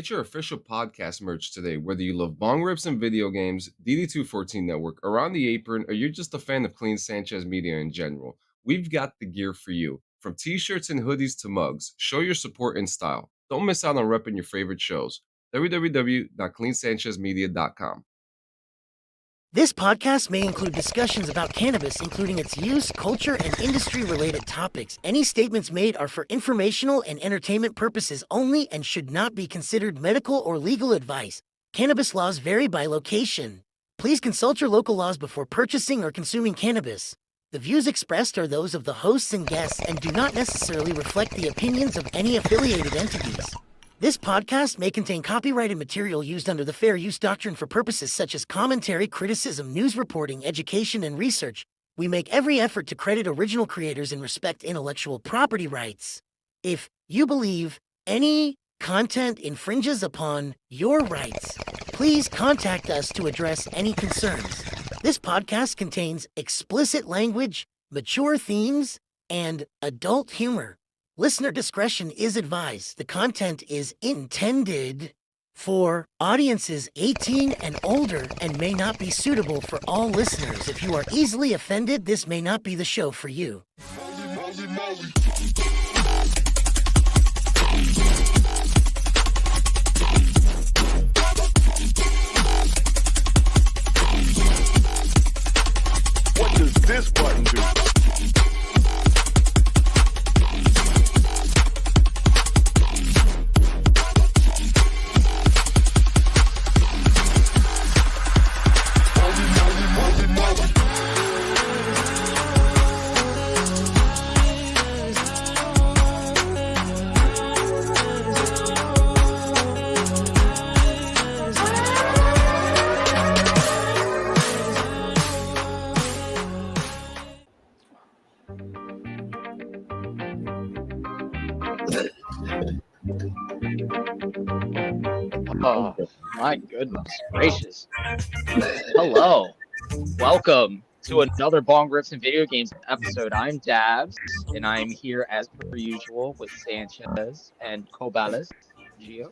Get your official podcast merch today, whether you love bong rips and video games, DD214 Network, Around the Apron, or you're just a fan of Clean Sanchez Media in general. We've got the gear for you. From t-shirts and hoodies to mugs, show your support in style. Don't miss out on repping your favorite shows. www.cleansanchezmedia.com. This podcast may include discussions about cannabis, including its use, culture, and industry-related topics. Any statements made are for informational and entertainment purposes only and should not be considered medical or legal advice. Cannabis laws vary by location. Please consult your local laws before purchasing or consuming cannabis. The views expressed are those of the hosts and guests and do not necessarily reflect the opinions of any affiliated entities. This podcast may contain copyrighted material used under the Fair Use Doctrine for purposes such as commentary, criticism, news reporting, education, and research. We make every effort to credit original creators and respect intellectual property rights. If you believe any content infringes upon your rights, please contact us to address any concerns. This podcast contains explicit language, mature themes, and adult humor. Listener discretion is advised. The content is intended for audiences 18 and older and may not be suitable for all listeners. If you are easily offended, this may not be the show for you. What does this button do? Oh, my goodness gracious. Hello. Welcome to another Bong Rips and Video Games episode. I'm Dabs, and I'm here as per usual with Sanchez and Kobalus. Gio.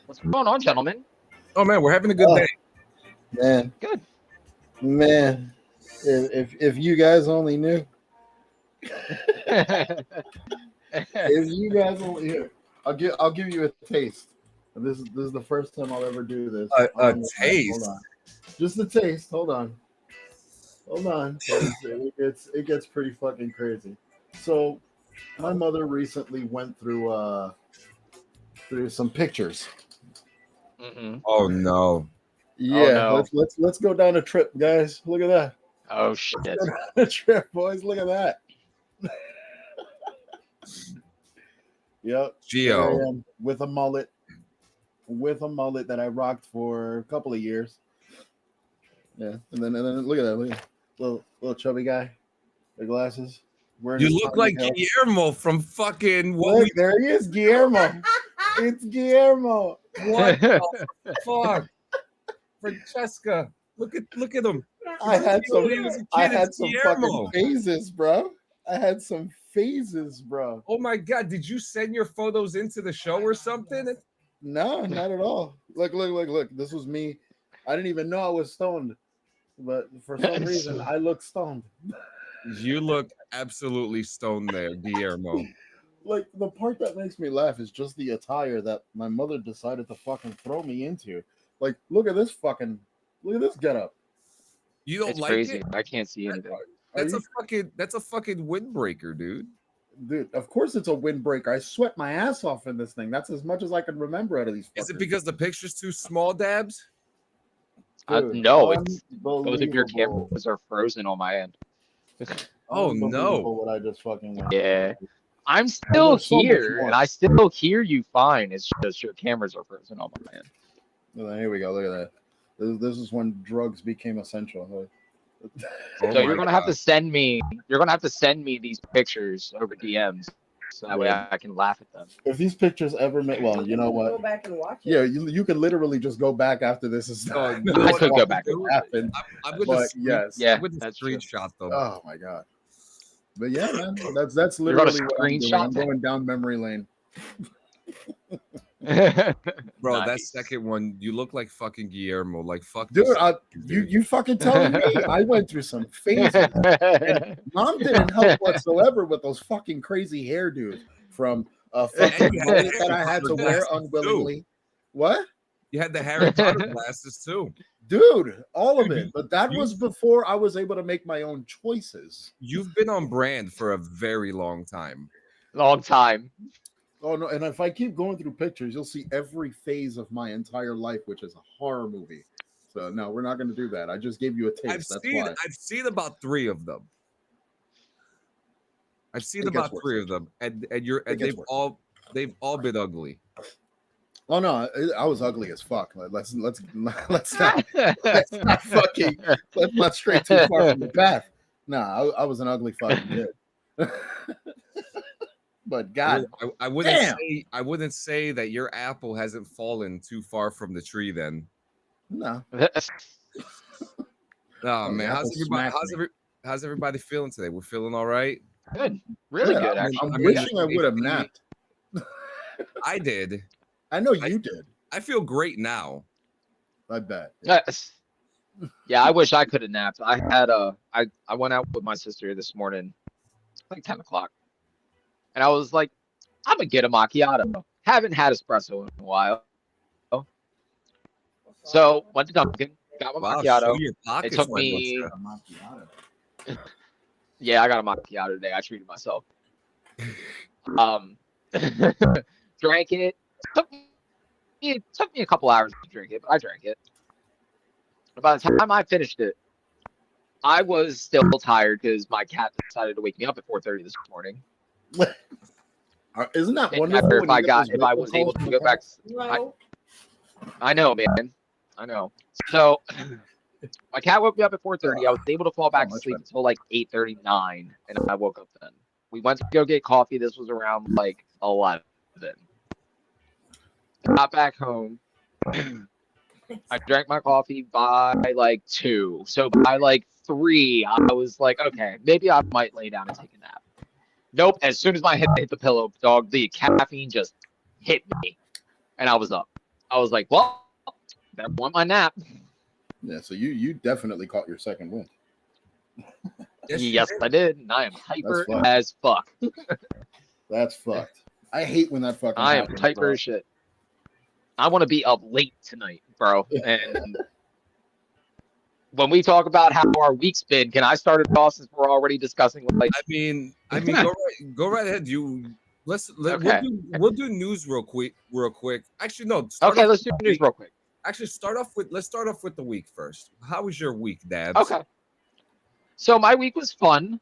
What's going on, gentlemen? Oh, man, we're having a good day. Man. Good. Man. If you guys only knew. If you guys only knew. I'll give you a taste. This is the first time I'll ever do this. A taste. Hold on. Just a taste. Hold on. It gets pretty fucking crazy. So, my mother recently went through some pictures. Mm-hmm. Oh, no. Yeah, Oh, no. let's go down a trip, guys. Look at that. Oh, shit. Let's go down a trip, boys. Look at that. Yep. Gio. There I am, with a mullet that I rocked for a couple of years. Yeah, and then look at that, little chubby guy, the glasses. You look like Guillermo from fucking Look, there he is, Guillermo. It's Guillermo. What the fuck? Francesca, look at him. I had some Guillermo. fucking phases, bro. Oh my god, did you send your photos into the show or something? No, not at all. Look. This was me. I didn't even know I was stoned, but for some reason I look stoned. You look absolutely stoned there, Guillermo. Like, the part that makes me laugh is just the attire that my mother decided to fucking throw me into. Like, look at this getup. You don't It's like crazy. it? I can't see anything. That's a fucking windbreaker, dude. Dude, of course it's a windbreaker. I sweat my ass off in this thing. That's as much as I can remember out of these fuckers. Is it because the picture's too small, Dabs? Dude, No, it's both of your unbelievable. cameras are frozen on my end. Oh no! Unbelievable what I just fucking went. Yeah. I'm still there's so much here, more. and I still hear you fine. It's just your cameras are frozen on my end. Well, here we go. Look at that. This is when drugs became essential. Oh So my you're gonna have God. to send me. You're gonna have to send me these pictures over DMs, so that way Yeah. I can laugh at them. If these pictures ever make, well, you know Go what? back and watch it. Yeah, you could literally just go back after this is done. No, I could go back. What happened? I'm with But the yes, Yeah, I'm with the that's true. screenshot though. Oh my god. But yeah, man, that's You're gonna literally what I'm doing. screenshot I'm that? going down memory lane. Bro, that Nice. second one, you look like fucking Guillermo. Like fuck Dude, you. you fucking telling me? I went through some phases, and mom didn't help whatsoever with those fucking crazy hairdos from a And fucking you had mullet the that I Harry had Potter to wear glasses, unwillingly. What? You had the Harry Potter glasses too. Dude, all of Dude, it. But that you- was before I was able to make my own choices. You've been on brand for a very long time. Long time. Oh no, and if I keep going through pictures, you'll see every phase of my entire life, which is a horror movie. So no, we're not going to do that. I just gave you a taste. That's why. I've seen about 3 of them. I've seen It gets about worse, 3 of them, and they've worse. all been ugly. Oh no, I was ugly as fuck. Let's not fucking let's not stray too far from the path. Nah, I was an ugly fucking kid. But God, I wouldn't say that your apple hasn't fallen too far from the tree. Then, no. oh man, the how's everybody feeling today? We're feeling all right. Good. Really Yeah, good, actually. I'm wishing I would have napped. I did. I know you did. I feel great now. I bet. Yes. Yeah, I wish I could have napped. I had I went out with my sister this morning, like 10 o'clock. And I was like, I'm gonna get a macchiato. Haven't had espresso in a while. So went to Dunkin', got my Wow, macchiato. show your pockets, It took my me butcher. Yeah, I got a macchiato today. I treated myself. Drank it. It took me a couple hours to drink it, but I drank it. By the time I finished it, I was still tired because my cat decided to wake me up at 4:30 this morning. Isn't that Didn't wonderful? matter when you get those if I wake-up was able calls to from go back. the I know, man. I know. So my cat woke me up at 4:30. I was able to fall back to sleep until like 8:39, and I woke up then. We went to go get coffee. This was around like 11. Got back home. I drank my coffee by like 2. So by like 3, I was like, okay, maybe I might lay down and take a nap. Nope. As soon as my head hit the pillow, dog, the caffeine just hit me, and I was up. I was like, well, better want my nap. Yeah, so you definitely caught your second wind. Yes, I did. And I am hyper fucked. as fuck. That's fucked. I hate when that fucking I am happens, hyper bro. as shit. I want to be up late tonight, bro. And when we talk about how our week's been, can I start it off since we're already discussing like I mean, go right ahead. Okay. We'll do news real quick. Actually, no. Okay, let's do news real quick. Actually, let's start off with the week first. How was your week, Dabs? Okay. So my week was fun.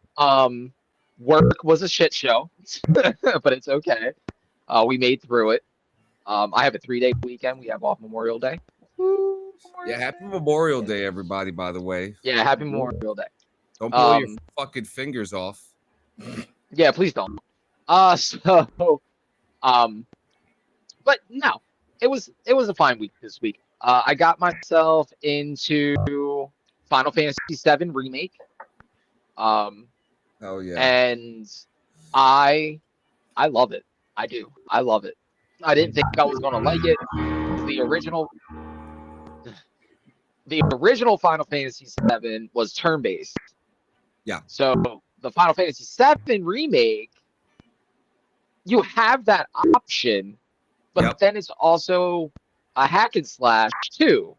Work was a shit show, but it's okay. We made through it. I have a 3-day weekend. We have off Memorial Day. Yeah, happy Memorial Day, everybody, by the way. Yeah, happy Memorial Day. Don't blow your fucking fingers off. Yeah, please don't. But no, it was a fine week this week. I got myself into Final Fantasy VII Remake. Oh yeah. And I love it. I do. I love it. I didn't think I was gonna like it. The original Final Fantasy VII was turn-based. Yeah. So the Final Fantasy VII Remake, you have that option, but then it's also a hack and slash too,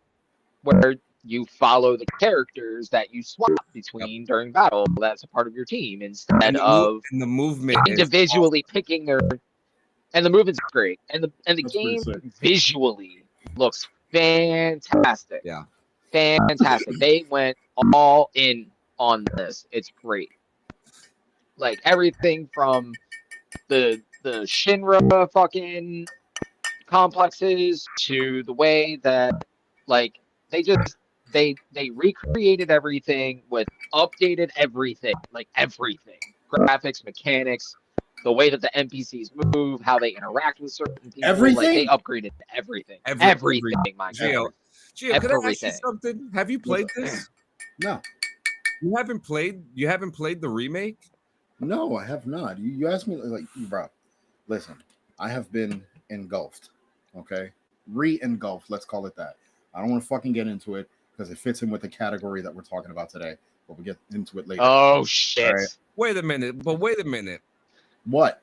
where you follow the characters that you swap between during battle. That's a part of your team instead of the movement individually picking their. And the movement's great, and the game visually looks fantastic. Yeah, fantastic. They went all in on this. It's great. Like everything from the Shinra fucking complexes to the way that like they recreated everything with updated everything, like everything, graphics, mechanics. The way that the NPCs move, how they interact with certain people, everything? Like they upgraded everything. Everything, my God. Gio, can I ask you something? Have you played this? No. You haven't played the remake? No, I have not. You asked me like, bro, listen, I have been engulfed. Okay, re-engulfed. Let's call it that. I don't want to fucking get into it because it fits in with the category that we're talking about today. But we'll get into it later. Oh shit! Right. Wait a minute. What?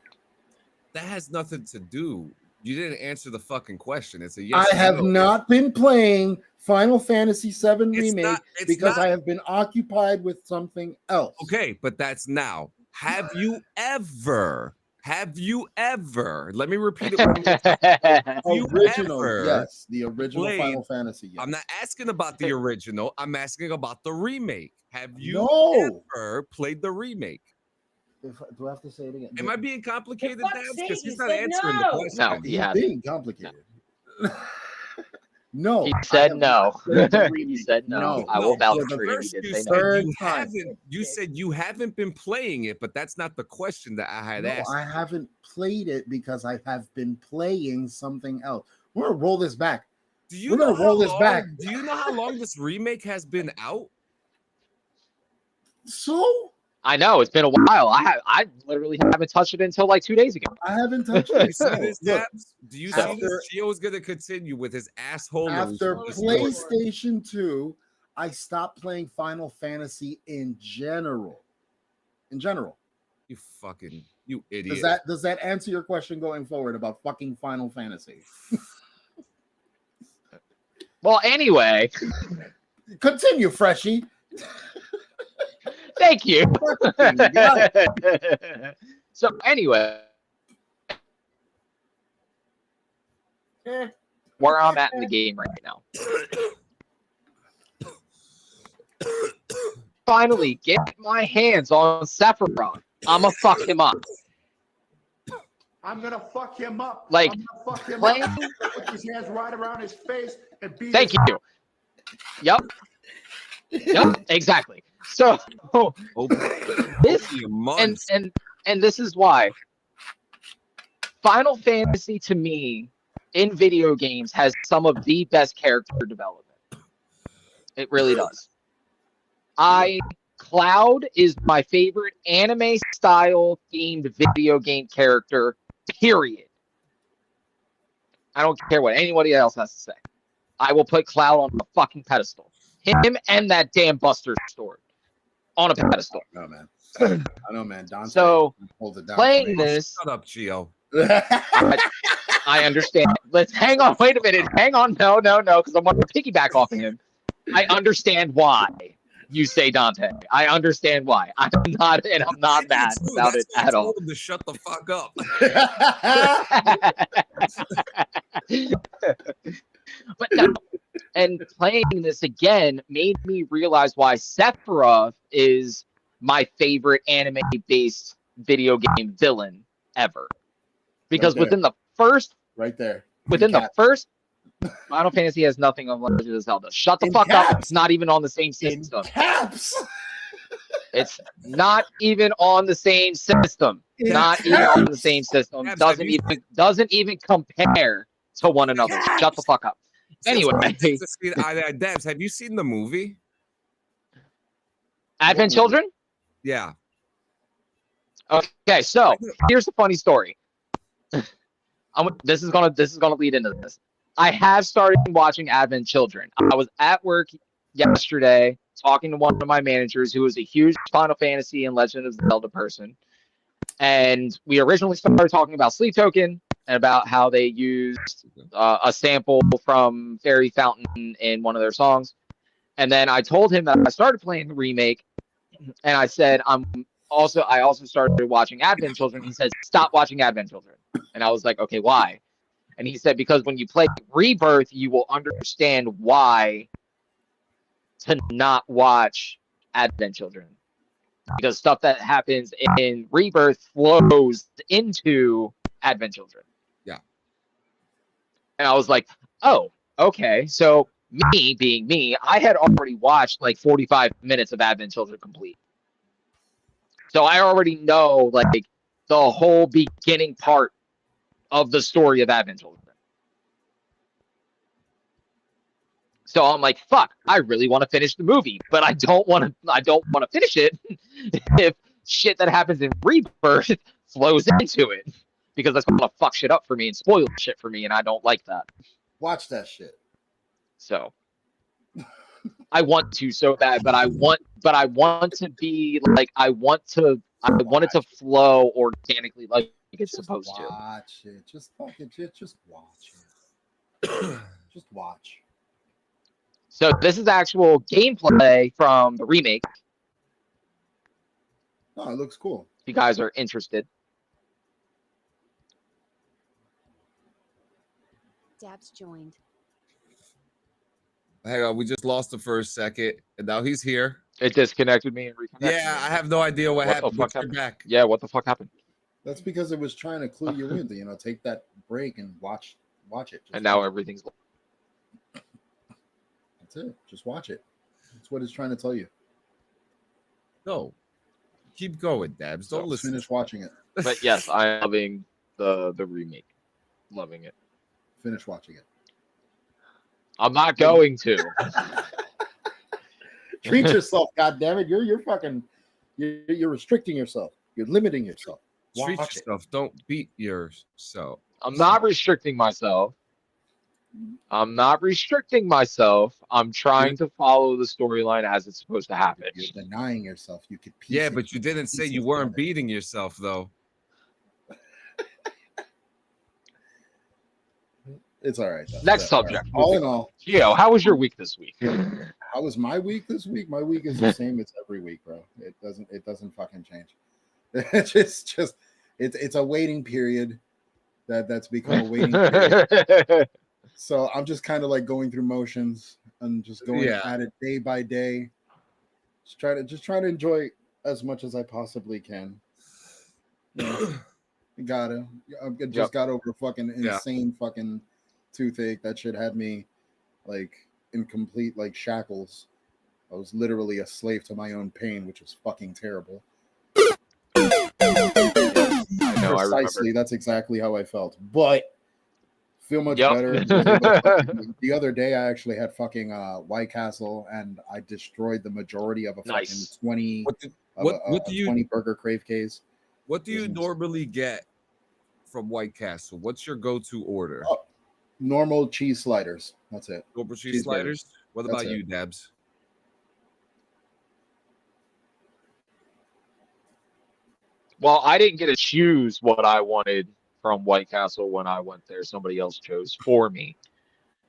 That has nothing to do. You didn't answer the fucking question. It's a yes. I have not been playing Final Fantasy VII Remake it's because not. I have been occupied with something else. Okay, but that's now. Have you ever? Let me repeat it. Original, yes. The original Final Fantasy, yes. I'm not asking about the original. I'm asking about the remake. Have you ever played the remake? Do I have to say it again? Am I being complicated, Dabs? Because he's not said answering no. the question. No, he He's being complicated. He said no. He said no. No. I will vouch For for the you. He did say third no. time. You said you haven't been playing it, but that's not the question that I had asked. I haven't played it because I have been playing something else. We're gonna roll this back. We're gonna roll this back. Do you know how long this remake has been out? So I know it's been a while. I literally haven't touched it until like 2 days ago. I haven't touched it. You see this, Dabs? Do you see after- this? Gio's gonna continue with his asshole. After PlayStation 2, I stopped playing Final Fantasy in general. You idiot. Does that answer your question going forward about fucking Final Fantasy? Well, anyway, Continue, Freshie. thank you. Got it. So anyway, where I'm at in the game right now. Finally, get my hands on Sephiroth. I'ma fuck him up. I'm gonna fuck him up. Like, I'm gonna fuck him playing- up. Put his hands right around his face and beat. Thank you. Yep. Yep. Exactly. So this and this is why Final Fantasy to me in video games has some of the best character development. It really does. Cloud is my favorite anime style themed video game character, period. I don't care what anybody else has to say. I will put Cloud on a fucking pedestal. Him and that damn Buster sword on a pedestal. No, man. I know, man. Dante So holds it down. playing this, Shut up, Gio. I understand. Let's hang on. Wait a minute. Hang on. No, because I want to piggyback off of him. I understand why you say Dante. I understand why. I'm not mad about it at all. I told him to shut the fuck up. But no, and playing this again made me realize why Sephiroth is my favorite anime-based video game villain ever. Because within the first Final Fantasy has nothing on Legend of Zelda. Shut the fuck up. It's not even on the same system. It's not even on the same system. Not even on the same system. Doesn't even compare to one another. Shut the fuck up. Anyway, Dabs, have you seen the movie Advent Children? Yeah. Okay, so here's the funny story. This is gonna lead into this. I have started watching Advent Children. I was at work yesterday talking to one of my managers who is a huge Final Fantasy and Legend of Zelda person, and we originally started talking about Sleep Token and about how they used a sample from Fairy Fountain in one of their songs. And then I told him that I started playing the remake, and I said I also started watching Advent Children. He said, "Stop watching Advent Children." And I was like, "Okay, why?" And he said, "Because when you play Rebirth, you will understand why to not watch Advent Children. Because stuff that happens in Rebirth flows into Advent Children." Yeah. And I was like, "Oh, okay." So me being me, I had already watched like 45 minutes of Advent Children complete. So I already know like the whole beginning part of the story of Advent Children. So I'm like, fuck, I really want to finish the movie, but I don't want to finish it if shit that happens in Rebirth flows into it. because that's gonna fuck shit up for me and spoil shit for me, and I don't like that. Watch that shit. So I want to so bad, but I want to be like I want it to flow organically like it's supposed to. Watch it. Just fucking just watch it. Just watch. So this is actual gameplay from the remake. Oh, it looks cool. If you guys are interested. Dabs joined. Hang on, we just lost him for a second, and now he's here. It disconnected me and reconnected. Yeah, I have no idea what happened. The fuck But happened? you're back. Yeah, what the fuck happened? That's because it was trying to clue you in. To, take that break and watch it. And now everything's. That's it. Just watch it. That's what it's trying to tell you. No, keep going, Dabs. Don't listen. Finish watching it. But yes, I'm loving the remake. Loving it. Finish watching it. I'm not going to. Treat yourself, goddammit. You're fucking you're restricting yourself. You're limiting yourself. Treat Watch yourself. Don't beat yourself. I'm not restricting myself. I'm trying to follow the storyline as it's supposed to happen. You're denying yourself. You could Yeah, but you didn't say you weren't beating yourself, though. It's all right. Next subject. Right. All in all, Gio, how was your week this week? how was my week this week? My week is the same as every week, bro. It doesn't fucking change. It's a waiting period that's become a waiting period. So I'm just kind of like going through motions and just going at it day by day. Just try to enjoy as much as I possibly can. I just got over fucking insane fucking toothache. That shit had me like in complete like shackles. I was literally a slave to my own pain, which was fucking terrible. I know, precisely. That's exactly how I felt. But feel much better. The other day, I actually had fucking White Castle, and I destroyed the majority of a fucking 20 20 burger crave case. What do you normally get from White Castle? What's your go-to order? Normal cheese sliders. That's it. Normal cheese sliders? What about you, Dabs? Well, I didn't get to choose what I wanted from White Castle when I went there. Somebody else chose for me.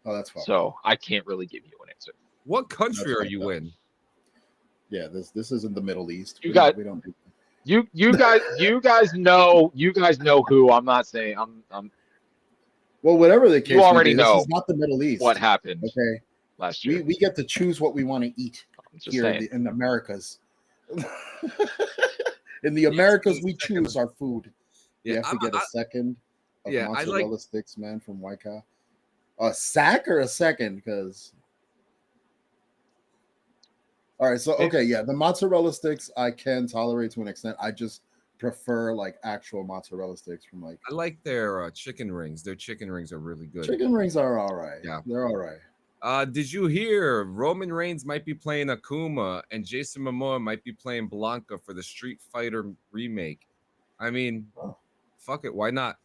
Oh, that's fine. So I can't really give you an answer. What country are you in? Yeah, this isn't the Middle East. We don't do you guys know who. I'm not saying I'm well, whatever the case, you already know this is not the Middle East. What happened? Okay, last year we get to choose what we want to eat here in the Americas. In the Americas, we choose our food. You have to get a second of mozzarella sticks, man, from White Cow. A sack or a second? Because all right, so the mozzarella sticks I can tolerate to an extent. I just prefer like actual mozzarella sticks from like. I like their chicken rings. Their chicken rings are really good. Chicken rings are all right. Yeah, they're all right. Did you hear Roman Reigns might be playing Akuma and Jason Momoa might be playing Blanca for the Street Fighter remake? I mean, fuck it, why not?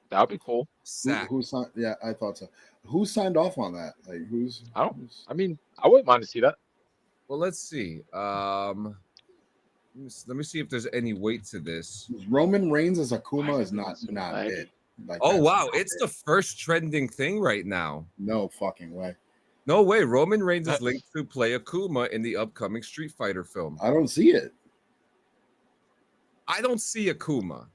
That'd be cool. Who signed? Yeah, I thought so. Who signed off on that? Like, I mean, I wouldn't mind to see that. Well, let's see. Let me see if there's any weight to this. Roman Reigns as Akuma is not it. Like, oh wow, it's the first trending thing right now. No fucking way. No way. Roman Reigns is linked to play Akuma in the upcoming Street Fighter film. I don't see it. I don't see Akuma.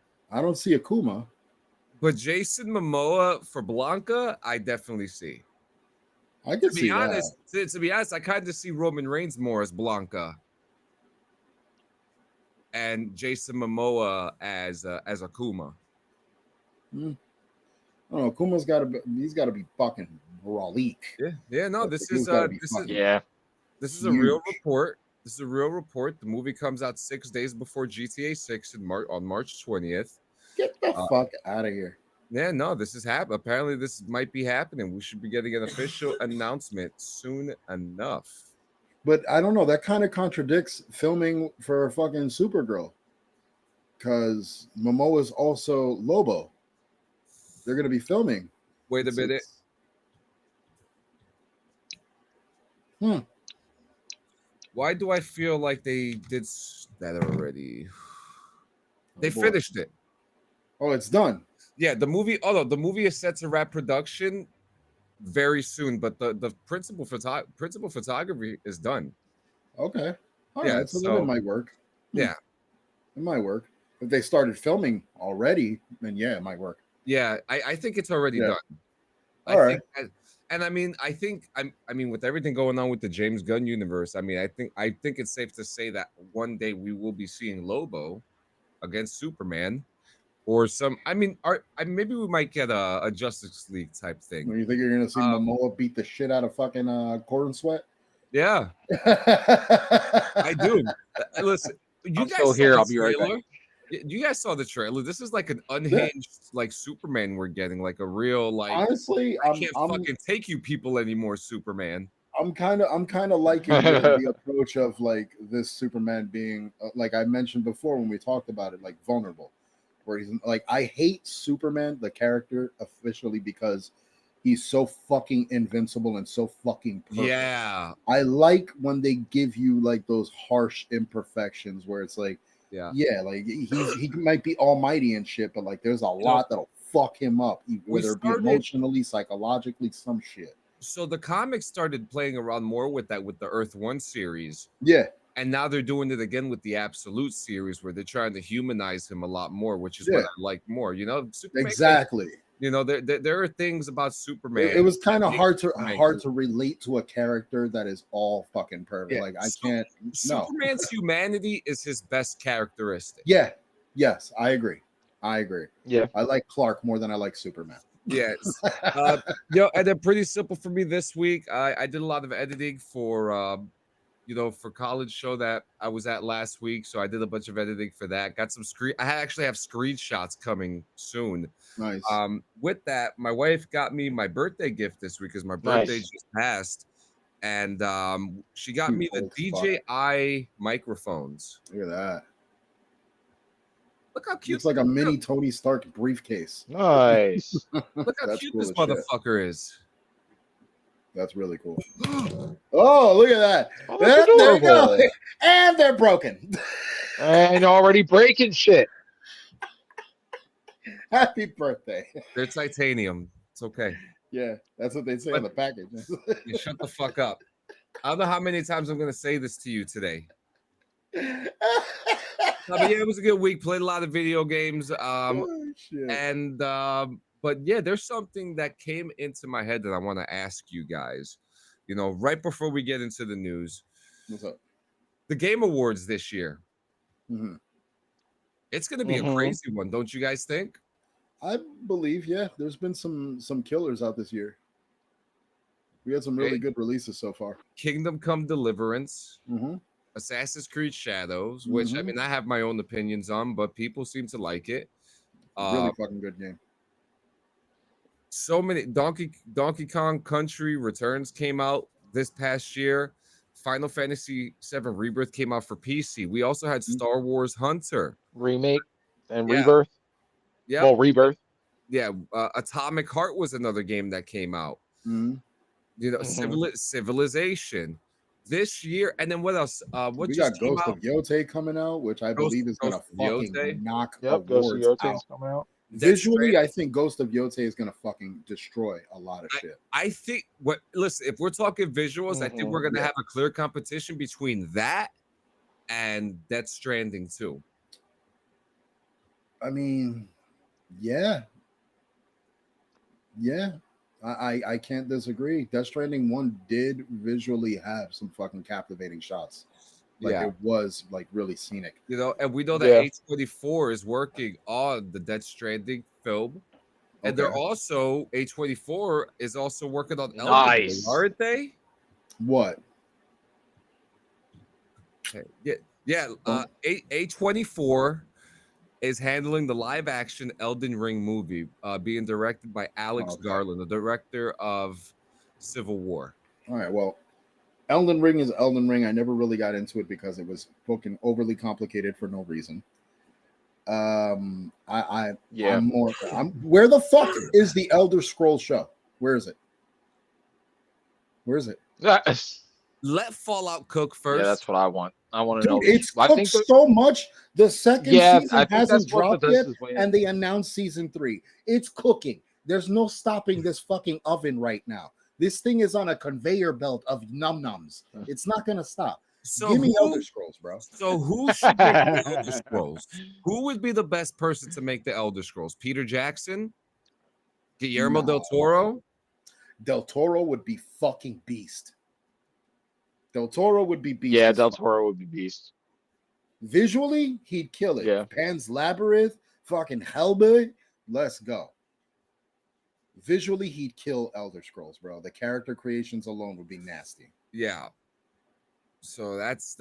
But Jason Momoa for Blanca, I definitely see. I can see that. To be honest, I kind of see Roman Reigns more as Blanca, and Jason Momoa as Akuma. I don't know. Akuma's got to be fucking brolic. Yeah. No, this is a real report. This is a real report. The movie comes out 6 days before GTA 6 on March 20th. Get the fuck out of here. Yeah, no, this is happening. Apparently, this might be happening. We should be getting an official announcement soon enough. But I don't know. That kind of contradicts filming for fucking Supergirl. because Momoa is also Lobo. They're going to be filming. Wait a minute. Why do I feel like they did that already? They finished it. Oh, it's done. Yeah, the movie. Oh no, the movie is set to wrap production very soon, but the principal photography is done. Okay. All yeah, right. So then it might work. Yeah. It might work. If they started filming already, then yeah, it might work. Yeah, I think it's already done. All right. And I mean, I mean, with everything going on with the James Gunn universe, I mean, I think it's safe to say that one day we will be seeing Lobo against Superman, or some. I mean, maybe we might get a Justice League type thing. You think you're gonna see Momoa beat the shit out of fucking Gordon Sweat? Yeah, I do. Listen, you guys saw the trailer. You guys saw the trailer. This is like an unhinged, like Superman we're getting, like a real, like. Honestly, I can't fucking take you people anymore, Superman. I'm kind of liking the approach of like this Superman being, like I mentioned before when we talked about it, like vulnerable, where he's like, I hate Superman, the character, officially because he's so fucking invincible and so fucking perfect. Yeah. I like when they give you like those harsh imperfections where it's like, like he might be almighty and shit, but like there's a lot that'll fuck him up, whether it be emotionally, psychologically, some shit. So the comics started playing around more with that with the Earth 1 series. Yeah. And now they're doing it again with the Absolute series where they're trying to humanize him a lot more, which is what I like more. You know, Superman, exactly. You know, there are things about Superman. It was kind of hard to relate to a character that is all fucking perfect. Yeah. Like I can't. Superman's humanity is his best characteristic. Yeah. Yes, I agree. Yeah. I like Clark more than I like Superman. Yes. And they're pretty simple for me this week. I did a lot of editing for for college show that I was at last week. So I did a bunch of editing for that. Got some I actually have screenshots coming soon. Nice. With that, my wife got me my birthday gift this week because my birthday just passed. And she got me the DJI microphones. Look at that. Look how cute. It's like a mini Tony Stark briefcase. Nice. Look how cute this motherfucker is. That's really cool. Oh, look at that. Oh, there you go. And they're broken. And already breaking shit. Happy birthday. They're titanium. It's okay. Yeah, that's what they say on the package. You shut the fuck up. I don't know how many times I'm going to say this to you today. But yeah, it was a good week. Played a lot of video games. But yeah, there's something that came into my head that I want to ask you guys. You know, right before we get into the news. What's up? The Game Awards this year. Mm-hmm. It's going to be a crazy one, don't you guys think? I believe, yeah. There's been some killers out this year. We had some really good releases so far. Kingdom Come Deliverance. Assassin's Creed Shadows, which I mean, I have my own opinions on, but people seem to like it. Really fucking good game. So many Donkey Kong Country Returns came out this past year. Final Fantasy VII Rebirth came out for PC. We also had Star Wars Hunter remake and Rebirth. Yeah, well, Rebirth. Yeah, Atomic Heart was another game that came out. You know, Civilization. This year, and then what else? What we got Ghost of Yotei coming out, which I believe is going to fucking knock awards out. Coming out. Visually, I think Ghost of Yotei is going to fucking destroy a lot of shit. I think listen, if we're talking visuals, I think we're going to have a clear competition between that and Death Stranding 2. I mean, yeah. I can't disagree. Death Stranding 1 did visually have some fucking captivating shots. Like it was like really scenic. You know, and we know that A24 is working on the Death Stranding film. And they're also A24 is also working on Elden Ring, aren't they? What? Okay. Yeah. A24 is handling the live action Elden Ring movie, being directed by Alex Garland, the director of Civil War. All right. Well, Elden Ring is Elden Ring. I never really got into it because it was fucking overly complicated for no reason. Yeah. I'm where the fuck is the Elder Scrolls show? Where is it? Where is it? Let Fallout cook Yeah, first. that's what I want. I want an Dude, Elder. it's I cooked think so much. The second yeah, I season think hasn't that's what dropped yet, Bethesda's way. and they announced season 3. It's cooking. There's no stopping this fucking oven right now. This thing is on a conveyor belt of num-nums. It's not gonna stop. So Give me who? Elder Scrolls, bro. So who should make the Elder Scrolls? Who would be the best person to make the Elder Scrolls? Peter Jackson, Guillermo del No. Toro. Del Toro would be fucking beast. Del Toro would be beast. Yeah, as Del fuck. Toro would be beast. Visually, he'd kill it. Yeah. Pan's Labyrinth, fucking Hellboy. Let's go. Visually, he'd kill Elder Scrolls, bro. The character creations alone would be nasty. Yeah. So that's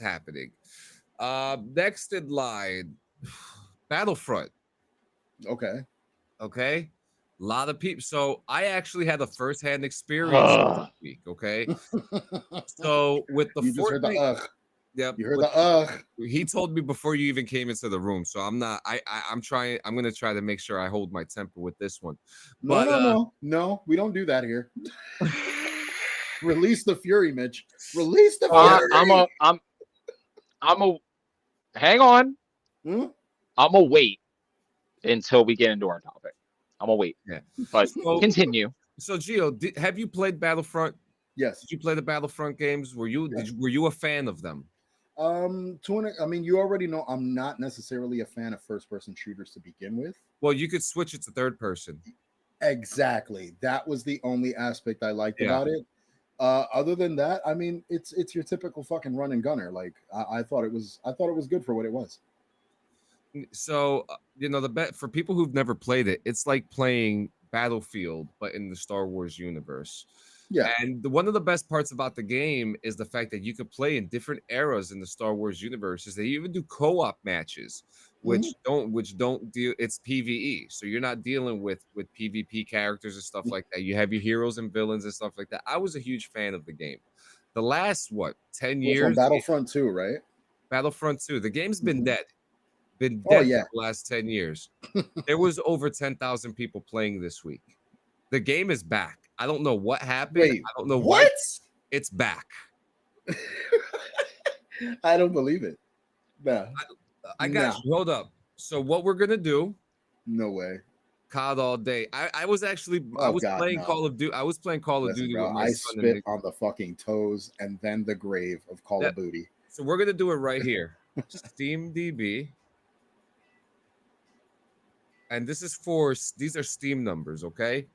happening. Next in line, Battlefront. Okay. Okay. A lot of people. So I actually had a first-hand experience this week. Okay. So with the You just heard the Fortnite, ugh. yep. You heard the ugh. He told me before you even came into the room. So I'm not. I'm trying. I'm gonna try to make sure I hold my temper with this one. But No. We don't do that here. Release the fury, Mitch. Release the fury. I'm a. Hang on. Hmm? I'm gonna wait until we get into our topic. I'm gonna wait. Yeah. But So- continue. So Gio, have you played Battlefront? Yes. Did you play the Battlefront games? Were you Yes. were you a fan of them? I mean, you already know I'm not necessarily a fan of first-person shooters to begin with. Well, you could switch it to third person. Exactly. That was the only aspect I liked Yeah. about it. Other than that, I mean, it's your typical fucking run and gunner. Like I thought it was good for what it was. So the bet for people who've never played it, it's like playing Battlefield, but in the Star Wars universe. Yeah. And one of the best parts about the game is the fact that you could play in different eras in the Star Wars universe. Is they even do co-op matches, which don't deal. It's PVE, so you're not dealing with PvP characters and stuff like that. You have your heroes and villains and stuff like that. I was a huge fan of the game. The last 10 It was on years, Battlefront 2, right? Battlefront 2. The game's been dead. Been Oh, dead yeah. for the last 10 years. There was over 10,000 people playing this week. The game is back. I don't know what happened. Wait, I don't know what? It's back. I don't believe it. No. I got you. Hold up. So what we're gonna do? No way. COD all day. I was actually playing Call of Duty. I was playing Call of Duty with my I son. spit on the fucking toes and then the grave of Call of Duty. So we're gonna do it right here. Steam DB. And this is these are Steam numbers, okay?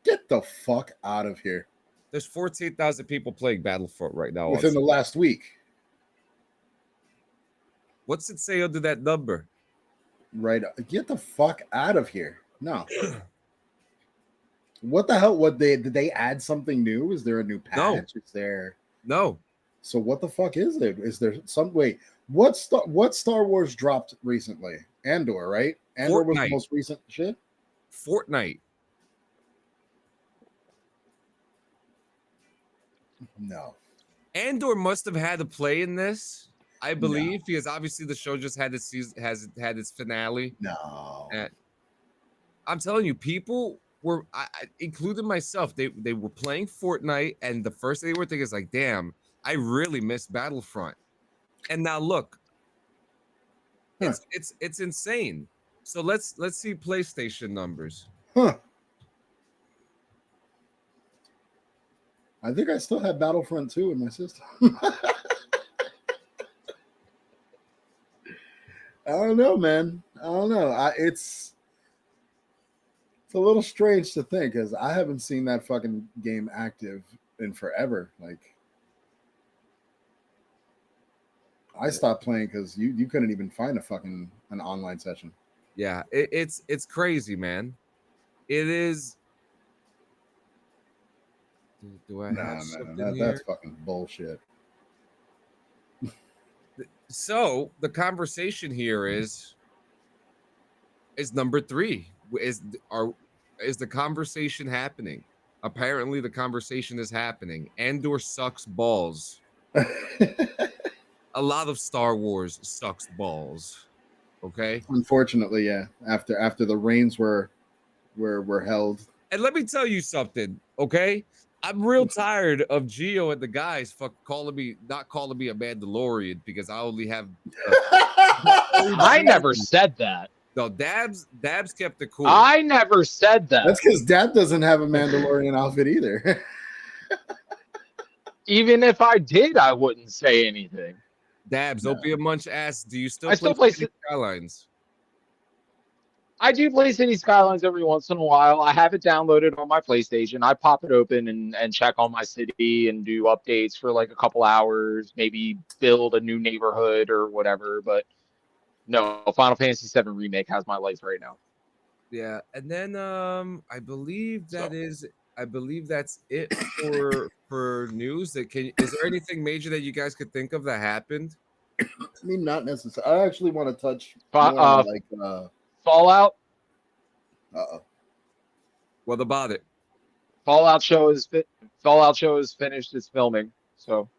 Get the fuck out of here. There's 14,000 people playing Battlefront right now. Within the last week. What's it say under that number? Right. Get the fuck out of here. No. What the hell? Did they add something new? Is there a new patch? No. Is there No. So what the fuck is it? Is there some wait? What Star Wars dropped recently? Andor, right? Andor was the most recent shit. Fortnite. No. Andor must have had a play in this, I believe, because obviously the show just had its season, has had its finale. No. And I'm telling you, people were, including myself, they were playing Fortnite, and the first thing they were thinking is like, damn, I really miss Battlefront. And now look, it's insane. So let's see PlayStation numbers. Huh. I think I still have Battlefront 2 in my system. I don't know, man. I don't know. It's a little strange to think because I haven't seen that fucking game active in forever. Like, I stopped playing because you couldn't even find an online session. Yeah, it's crazy, man. It is. Do I have something here? That's fucking bullshit. So the conversation here is number 3. Is the conversation happening? Apparently, the conversation is happening. Andor sucks balls. A lot of Star Wars sucks balls. Okay. Unfortunately, yeah. After the reins were held. And let me tell you something, okay? I'm real tired of Gio and the guys not calling me a Mandalorian because I only have. I never said that. No, Dabs kept it cool. I never said that. That's because Dad doesn't have a Mandalorian outfit either. Even if I did, I wouldn't say anything. Dabs, No. don't be a munch ass. Do you still play City Skylines? I do play City Skylines every once in a while. I have it downloaded on my PlayStation. I pop it open and check on my city and do updates for like a couple hours, maybe build a new neighborhood or whatever. But no, Final Fantasy VII Remake has my life right now. Yeah, and then I believe that's it for news. Is there anything major that you guys could think of that happened? I mean, not necessarily. I actually want to touch Fallout. What about it? Fallout show is finished its filming. So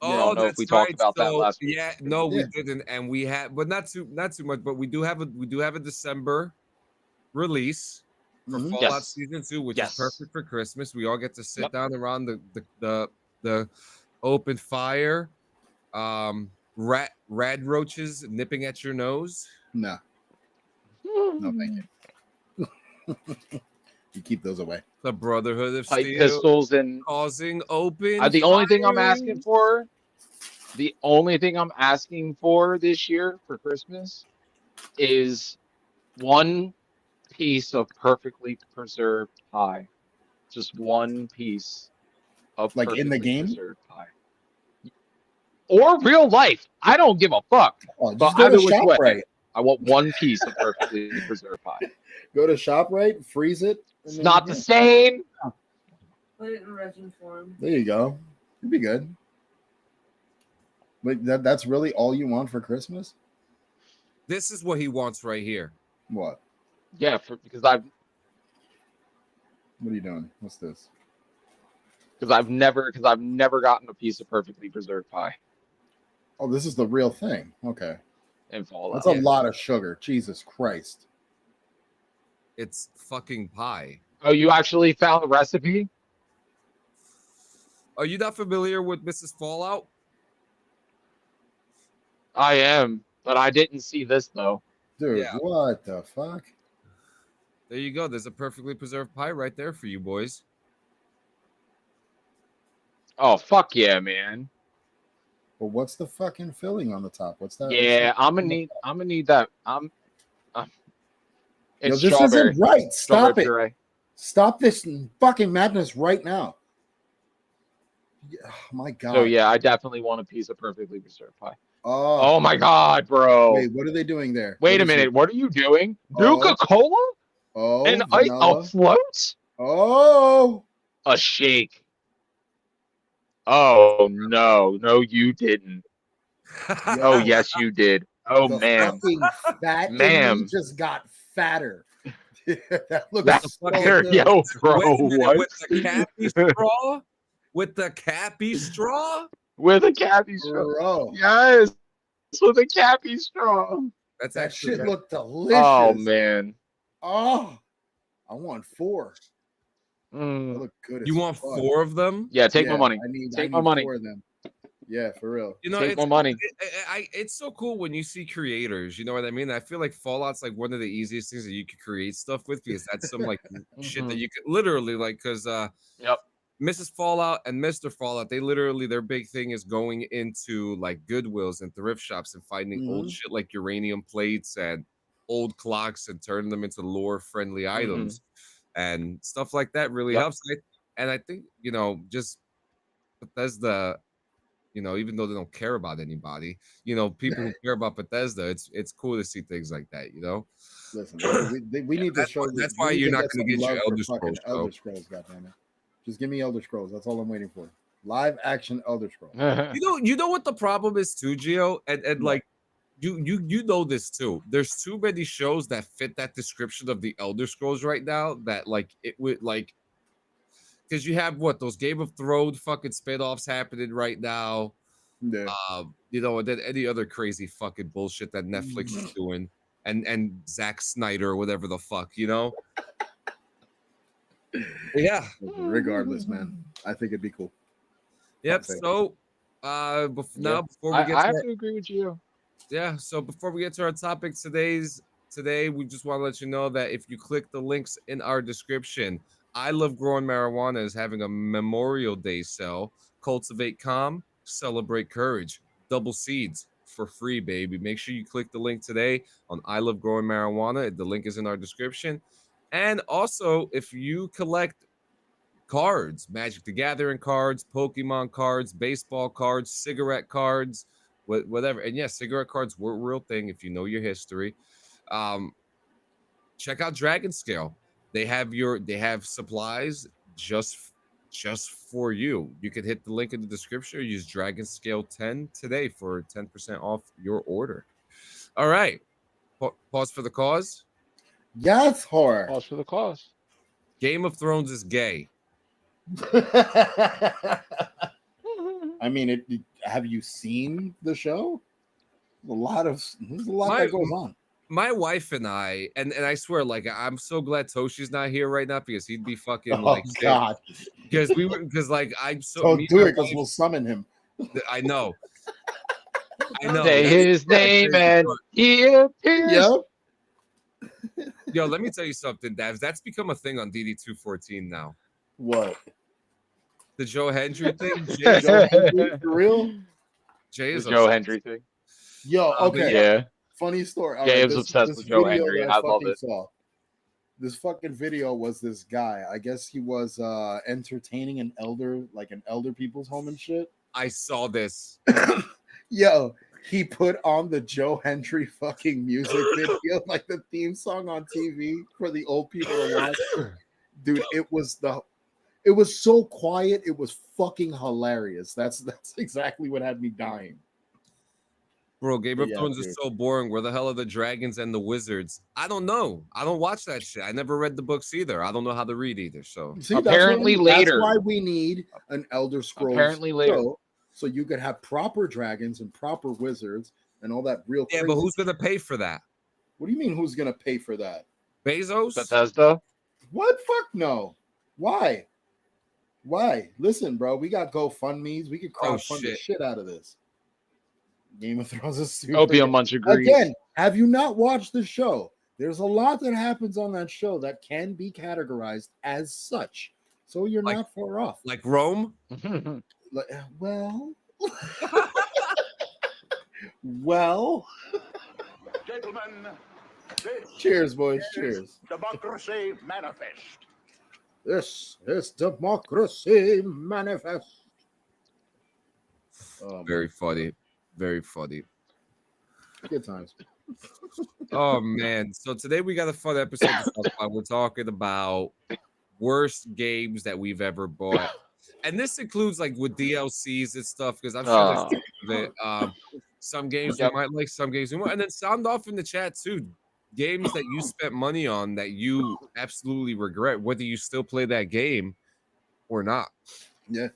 I don't know if we talked about that last week. Yeah, no, we didn't, and we had, but not too much. But we do have a December release for Fallout Season 2, which is perfect for Christmas. We all get to sit down around the open fire. Rad roaches nipping at your nose. No, thank you. You keep those away. The Brotherhood of Pipe Steel pistols and causing open. The only thing I'm asking for this year for Christmas is one piece of perfectly preserved pie. Just one piece of like in the game preserved pie. Or real life. I don't give a fuck. Oh, but just go either to which way, ShopRite. I want one piece of perfectly preserved pie. Go to ShopRite, freeze it. It's not the same. Put it in resin form. There you go. It'd be good. But that's really all you want for Christmas? This is what he wants right here. What? Yeah, because I've. What are you doing? What's this? Because I've never gotten a piece of perfectly preserved pie. Oh, this is the real thing. Okay. In Fallout. That's a lot of sugar. Jesus Christ. It's fucking pie. Oh, you actually found the recipe? Are you not familiar with Mrs. Fallout? I am, but I didn't see this though. Dude, what the fuck? There you go. There's a perfectly preserved pie right there for you boys. Oh, fuck yeah, man. But what's the fucking filling on the top? What's that? Yeah, I'm gonna need that. It's this isn't right. Stop it. Puree. Stop this fucking madness right now. Oh my god. So yeah, I definitely want a piece of perfectly preserved pie. Oh my god, bro. Wait, what are they doing there? Wait a minute. What are you doing? Nuka-Cola? Oh, and a float? Oh, a shake. Oh no, you didn't. Oh yes, you did. Oh ma'am, that ma'am just got fatter. That looks fatter, yo, bro. What? With the cappy straw? With the cappy straw? With a cappy straw. Bro. Yes, with a cappy straw. That shit looked delicious. Oh man. Oh, I want 4. Look good. You want 4 of them? Yeah, take my money. Take my money. 4 of them. Yeah, for real. You know, take my money. It's so cool when you see creators. You know what I mean? I feel like Fallout's like one of the easiest things that you could create stuff with because that's some like shit that you could literally like. Because Mrs. Fallout and Mr. Fallout, their big thing is going into like Goodwills and thrift shops and finding old shit like uranium plates and old clocks and turning them into lore-friendly items and stuff like that. Really helps. And I think just Bethesda. Even though they don't care about anybody, people who care about Bethesda, it's cool to see things like that. Listen, we need to show. That's why you're not going to get your Elder Scrolls. Elder Scrolls, goddammit! Just give me Elder Scrolls. That's all I'm waiting for. Live action Elder Scrolls. You know what the problem is too, Gio, and like you know this too. There's too many shows that fit that description of the Elder Scrolls right now that like it would like because you have what those Game of Thrones fucking spinoffs happening right now. Yeah. And then any other crazy fucking bullshit that Netflix is doing, and Zack Snyder or whatever the fuck, Yeah. Regardless, man, I think it'd be cool. Yep. So, before we get I to have to agree with you. so before we get to our topic today, we just want to let you know that if you click the links in our description, I Love Growing Marijuana is having a Memorial Day sale. Cultivate calm, celebrate courage, double seeds for free, baby. Make sure you click the link today on I Love Growing Marijuana. The link is in our description. And also, if you collect cards, Magic the Gathering cards, Pokemon cards, baseball cards, cigarette cards, whatever. And yes, cigarette cards were a real thing if you know your history. Check out Dragon Scale. They have supplies just for you. You can hit the link in the description or use Dragon Scale 10 today for 10% off your order. All right. Pause for the cause. Yes, horror. Pause for the cause. Game of Thrones is gay. I mean, have you seen the show? There's a lot that goes on. My wife and I, and I swear, like, I'm so glad Toshi's not here right now because he'd be fucking Oh God! because like I'm so Don't do it because we'll summon him. I know. Say his name and he appears. Yep. Yo, let me tell you something, Davs. That's become a thing on DD214 now. What? The Joe Hendry thing? Joe Hendry, for real? Jay is the Joe Hendry thing. Yo, okay. Yeah. Funny story. All James right, obsessed with Joe Hendry, and I love it. This fucking video was this guy. I guess he was entertaining an elder people's home and shit. I saw this. Yo, he put on the Joe Hendry fucking music video, like the theme song on TV for the old people to watch. Dude, it was so quiet. It was fucking hilarious. That's exactly what had me dying. Bro, Game of Thrones is so boring. Where the hell are the dragons and the wizards? I don't know. I don't watch that shit. I never read the books either. I don't know how to read either. So see, apparently later. That's why we need an Elder Scrolls. Apparently later. So you could have proper dragons and proper wizards and all that real. Yeah, but who's gonna pay for that? What do you mean? Who's gonna pay for that? Bezos? Bethesda? What? Fuck no. Why? Listen, bro. We got GoFundMe's. We could crowdfund the shit out of this. Game of Thrones is super. Opium Munch agrees. Again, have you not watched the show? There's a lot that happens on that show that can be categorized as such. So you're not far off. Like Rome? Well. Well. Gentlemen, Cheers, boys. Cheers. Democracy Manifest. This is Democracy Manifest. Very funny. Very funny. Good times. Oh man. So today we got a fun episode to talk about. We're talking about worst games that we've ever bought. And this includes like with DLCs and stuff, because I'm sure that some games you might like, some games you won't. And then sound off in the chat too. Games that you spent money on that you absolutely regret, whether you still play that game or not. Yeah.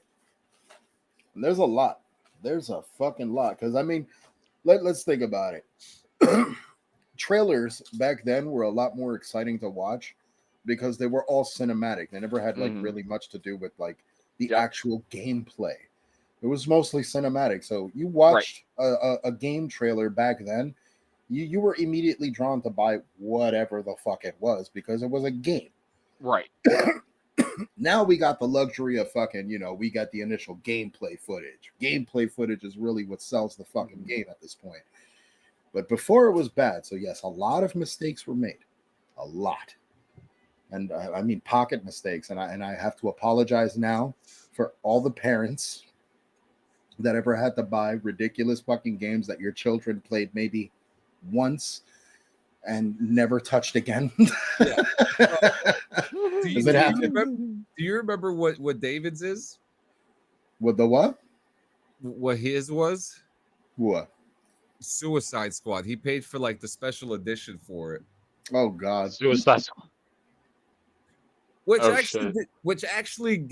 And there's a lot. There's a fucking lot. Because I mean, let's think about it. Trailers back then were a lot more exciting to watch because they were all cinematic. They never had like really much to do with like the actual gameplay. It was mostly cinematic. So you watched a game trailer back then, you were immediately drawn to buy whatever the fuck it was because it was a game. Right. Now we got the luxury of fucking, we got the initial gameplay footage. Gameplay footage is really what sells the fucking game at this point. But before it was bad. So yes, a lot of mistakes were made. A lot. And I mean pocket mistakes. And I have to apologize now for all the parents that ever had to buy ridiculous fucking games that your children played maybe once and never touched again. Do you remember what David's is? What the what? What his was? What? Suicide Squad. He paid for like the special edition for it. Oh God. Suicide Squad. Which Oh, actually, shit.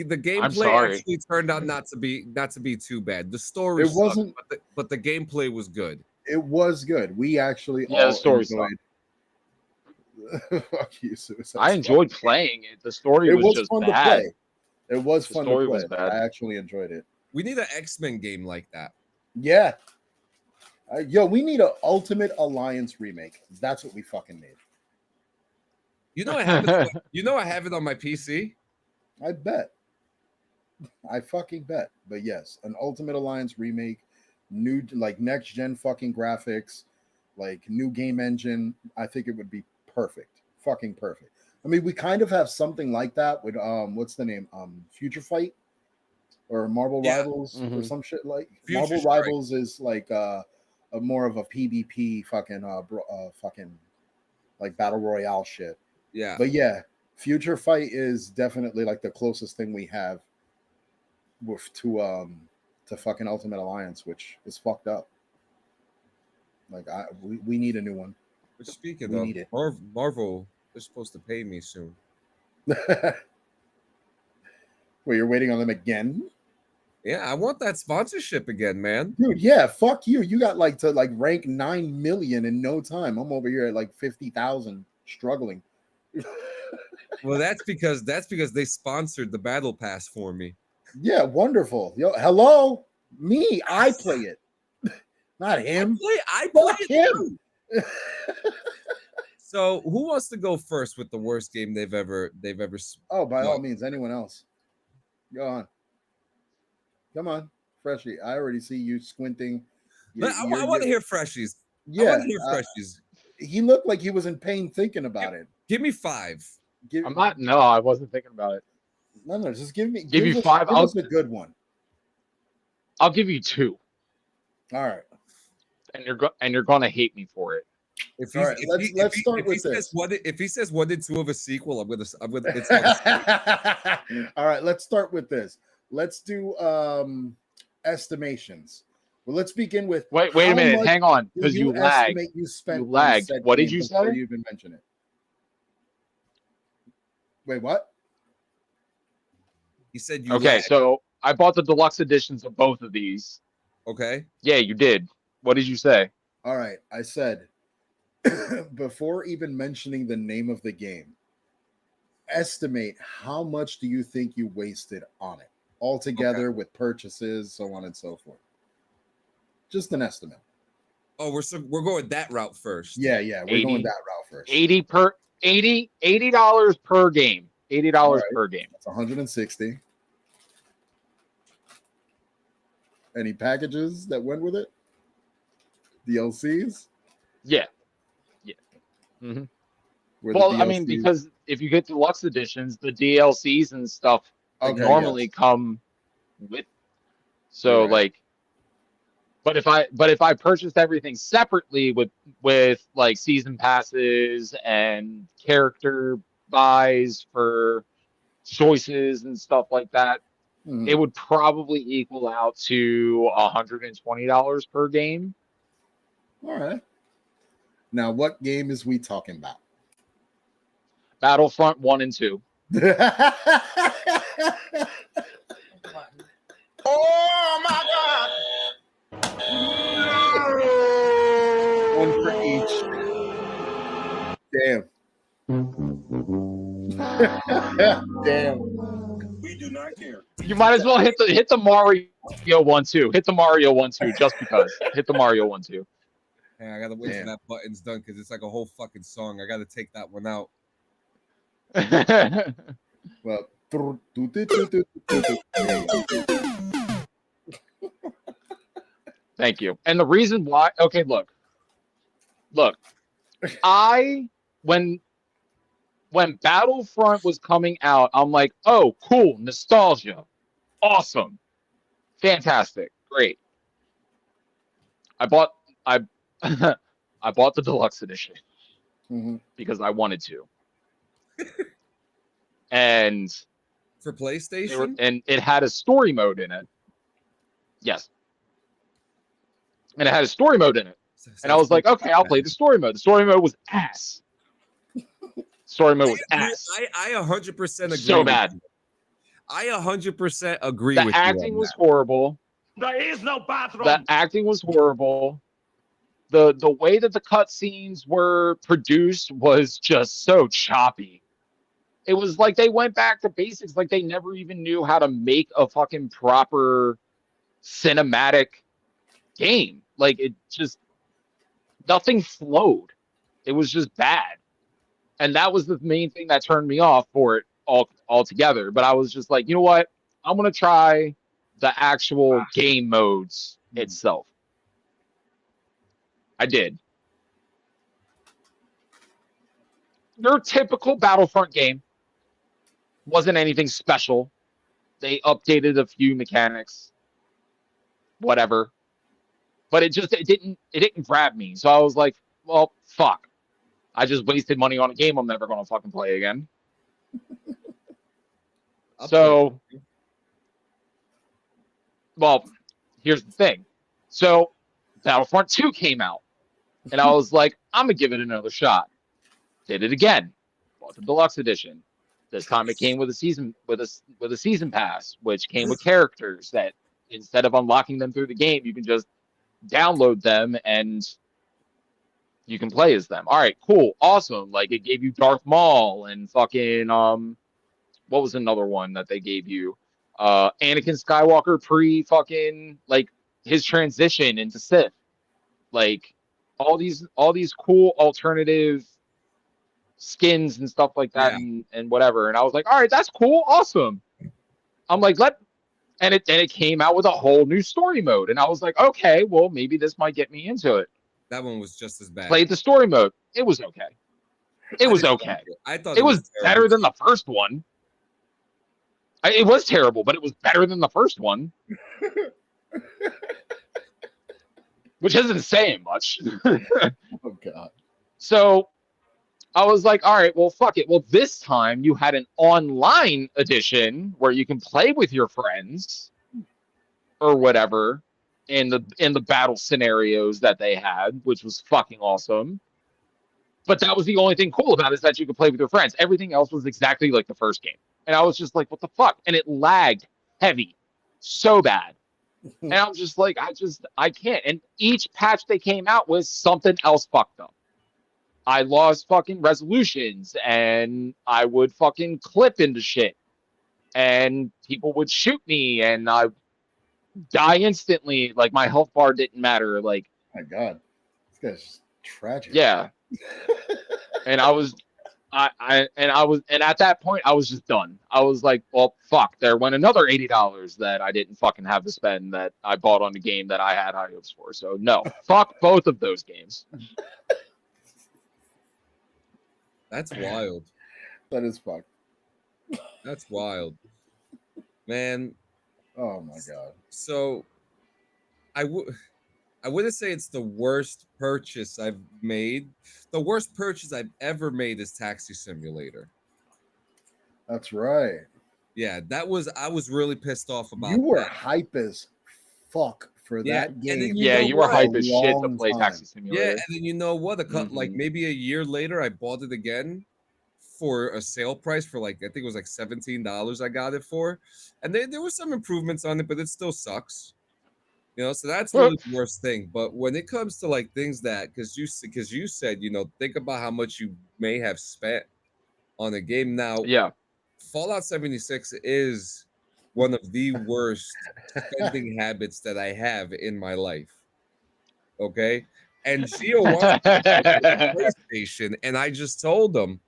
the I'm gameplay sorry. actually turned out not to be too bad. The story It sucked, wasn't. but the gameplay was good. It was good. We actually Yeah, the all story enjoyed. Fuck you, Suicide I Squad. enjoyed playing it. The story It was was just fun to bad. play. It was The fun to story play. was bad. I actually enjoyed it. We need an X-Men game like that. Yeah. Yo, we need a Ultimate Alliance remake. That's what we fucking need. You know I have it. You know I have it on my PC. I bet. I fucking bet. But yes, an Ultimate Alliance remake, new like next gen fucking graphics, like new game engine. I think it would be perfect. Fucking perfect. I mean, we kind of have something like that with what's the name? Future Fight or Marvel Rivals or some shit like Future Marvel Strike. Rivals is like a more of a PvP fucking fucking like battle royale shit. Yeah. But yeah, Future Fight is definitely like the closest thing we have with to fucking Ultimate Alliance, which is fucked up. Like we need a new one. But speaking We of need it. Marvel, they're supposed to pay me soon. Well, you're waiting on them again? Yeah, I want that sponsorship again, man. Dude, yeah, fuck you. You got like to like rank 9 million in no time. I'm over here at like 50,000 struggling. Well, that's because they sponsored the battle pass for me. Yeah, wonderful. Yo, hello, me. I play it, not him. I play Fuck it him. too. So, who wants to go first with the worst game they've ever? Oh, by all done? means, anyone else. Go on. Come on, Freshie. I already see you squinting. I want to hear Freshies. I Yeah, want to hear Freshies. he looked like he was in pain thinking about it. Give me 5. I'm not. No, I wasn't thinking about it. No, just give me. Give you 5. Give us a good one. I'll give you 2, All right. and you're gonna hate me for it. If All right, let's start with this. If he says 1 and 2 of a sequel, I'm gonna. It's All right, let's start with this. Let's do estimations. Well, let's begin with. Wait a minute. Hang on, because you lagged. You spent You lagged. on said What did game you before say? You even mention it. Wait, what? He said you. Okay, lagged. so I bought the deluxe editions of both of these. Okay. Yeah, you did. What did you say? All right, I said before even mentioning the name of the game, estimate how much do you think you wasted on it altogether with purchases, so on and so forth. Just an estimate. Oh, we're going that route first. Yeah, we're 80. going that route first. $80 per game. $80 Right. per game. That's 160. Any packages that went with it? DLCs? Yeah. Mm-hmm. Were the Well, I mean, DLCs because if you get deluxe editions, the DLCs and stuff normally come with. So Right. but if I purchased everything separately with like season passes and character buys for choices and stuff like that, it would probably equal out to $120 per game. All right. Now, what game is we talking about? Battlefront 1 and 2. Oh my God! One for each. Damn. Damn. We do not care. You might as well hit the Mario 1 2. Hit the Mario 1 2 just because. Hit the Mario 1 2. Hey, I gotta wait till that button's done because it's like a whole fucking song. I gotta take that one out. Well, thank you. And the reason why, okay, look, when Battlefront was coming out, I'm like, oh, cool, nostalgia, awesome, fantastic, great. I bought the deluxe edition because I wanted to, and for PlayStation, and it had a story mode in it. Yes, and it had a story mode in it. And I was like, okay, I'll play the story mode. The story mode was ass. Story mode was ass. I 100% agree. So bad. I 100% agree the with you. The acting was horrible. There is no bathroom. The acting was horrible. The way that the cutscenes were produced was just so choppy. It was like they went back to basics, like they never even knew how to make a fucking proper cinematic game. Like it just nothing flowed. It was just bad. And that was the main thing that turned me off for it altogether. But I was just like, you know what? I'm gonna try the actual game modes itself. I did. Your typical Battlefront game. Wasn't anything special. They updated a few mechanics. Whatever. But it didn't grab me. So I was like, well, fuck. I just wasted money on a game I'm never gonna fucking play again. So well, here's the thing. So Battlefront 2 came out. And I was like, I'm gonna give it another shot. Did it again. Bought the deluxe edition. This time it came with a season pass, which came with characters that instead of unlocking them through the game, you can just download them and you can play as them. All right, cool, awesome. Like it gave you Darth Maul and fucking what was another one that they gave you? Anakin Skywalker pre fucking like his transition into Sith. Like all these cool alternative skins and stuff like that, and whatever. And I was like, all right, that's cool, awesome. I'm like, and it came out with a whole new story mode, and I was like, okay, well maybe this might get me into it. That one was just as bad. Played the story mode. It was okay. It was okay. I thought it was better than the first one. It was terrible, but it was better than the first one. Which isn't saying much. Oh god. So I was like, all right, well, fuck it. Well, this time you had an online edition where you can play with your friends or whatever in the battle scenarios that they had, which was fucking awesome. But that was the only thing cool about it, is that you could play with your friends. Everything else was exactly like the first game. And I was just like, what the fuck? And it lagged heavy so bad. And I'm just like, I can't. And each patch they came out with, something else fucked up. I lost fucking resolutions, and I would fucking clip into shit. And people would shoot me, and I die instantly. Like, my health bar didn't matter. Like, my god. This guy's tragic. Yeah. And and at that point I was just done. I was like, well, fuck, there went another $80 that I didn't fucking have to spend that I bought on the game that I had high hopes for. So no, fuck both of those games. That's wild. That is fucked. That's wild. Man. Oh my god. So I wouldn't say it's the worst purchase I've made. The worst purchase I've ever made is Taxi Simulator. That's right. Yeah, I was really pissed off about. You were hype as fuck for that game. You were hype as shit to play Taxi Simulator. Yeah, and then you know what? Like maybe a year later, I bought it again for a sale price for like, I think it was like $17 I got it for. And there were some improvements on it, but it still sucks. You know, so that's really the worst thing. But when it comes to like things that, because you said, you know, think about how much you may have spent on a game. Now, yeah, Fallout 76 is one of the worst spending habits that I have in my life. Okay, and Gio wanted PlayStation, and I just told him,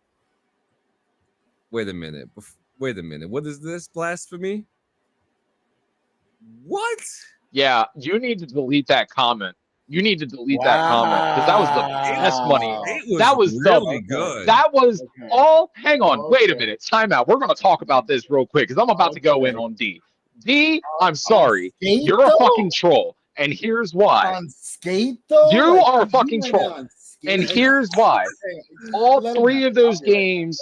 wait a minute, what is this, blasphemy? What? Yeah, you need to delete that comment. You need to delete that comment, because that was the best money. That was really good. That was all. Hang on, wait a minute. Time out. We're going to talk about this real quick, because I'm about to go in on D. D, I'm sorry. You're a fucking troll. And here's why. On skate, though? You are a fucking troll. And here's why. All three of those games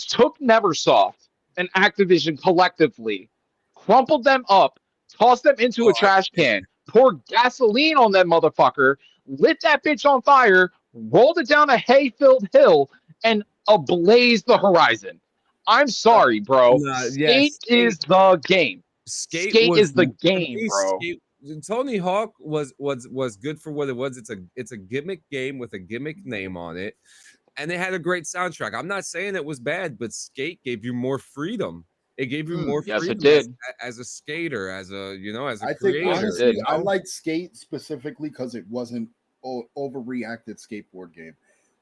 took Neversoft and Activision collectively, crumpled them up, tossed them into a trash can, poured gasoline on that motherfucker, lit that bitch on fire, rolled it down a hay-filled hill, and ablazed the horizon. I'm sorry, bro. Skate is the game. Skate is the game, bro. Tony Hawk was good for what it was. It's a gimmick game with a gimmick name on it, and they had a great soundtrack. I'm not saying it was bad, but Skate gave you more freedom. It gave you more yes, freedom it did. as a skater, as a as a I creator. think honestly, you know? I liked Skate specifically because it wasn't overreacted skateboard game.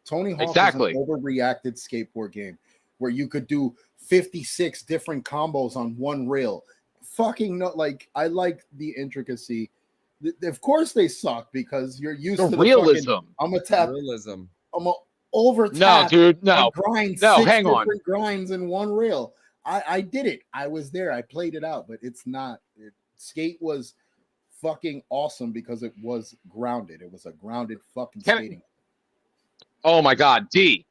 Tony Hawk Exactly. was an overreacted skateboard game where you could do 56 different combos on one rail. Fucking no, like I like the intricacy. Of course they suck because you're used to the realism. I'm a tap. Realism. I'm a over No, dude, no. grind No, 6 hang on. different grinds in one rail. I did it. I was there. I played it out, but it's not. Skate was fucking awesome because it was grounded. It was a grounded fucking skating. Oh my God, D.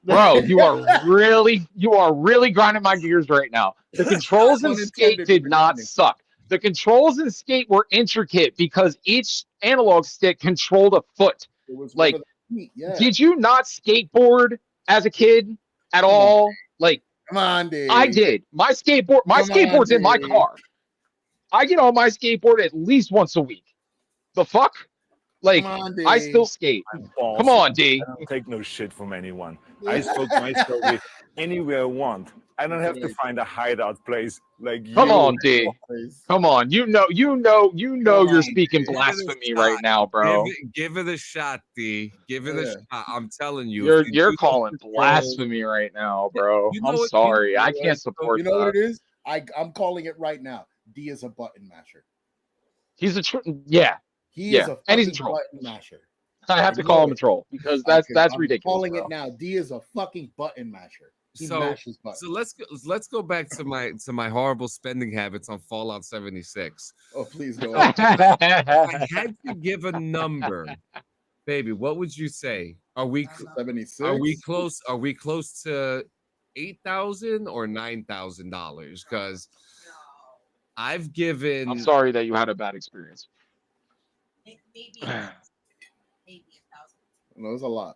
Bro, you are really grinding my gears right now. The controls in Skate did not suck. The controls in Skate were intricate because each analog stick controlled a foot. It was like, yeah. Did you not skateboard as a kid at all? Like, come on, dude. I did. My skateboard's in my car. I get on my skateboard at least once a week. The fuck? Like, I still skate. Come on, D. I don't take no shit from anyone. I spoke my story anywhere I want. I don't have to find a hideout place like you. Come on, D. Come on. You know you're speaking blasphemy right now, bro. Give it a shot, D. Give it a shot. I'm telling you. You're calling blasphemy right now, bro. I'm sorry. I can't support that. You know what it is? I'm calling it right now. D is a button masher. He's a yeah. He is a fucking button masher. I have to call him a troll because that's ridiculous. I'm calling it now. D is a fucking button masher. He mashes buttons. So let's go back to my horrible spending habits on Fallout 76. Oh, please go on. I had to give a number, baby. What would you say? Are we 76? Are we close? Are we close to $8,000 or $9,000? Because I've given. I'm sorry that you had a bad experience. Maybe 1,000. That was a lot.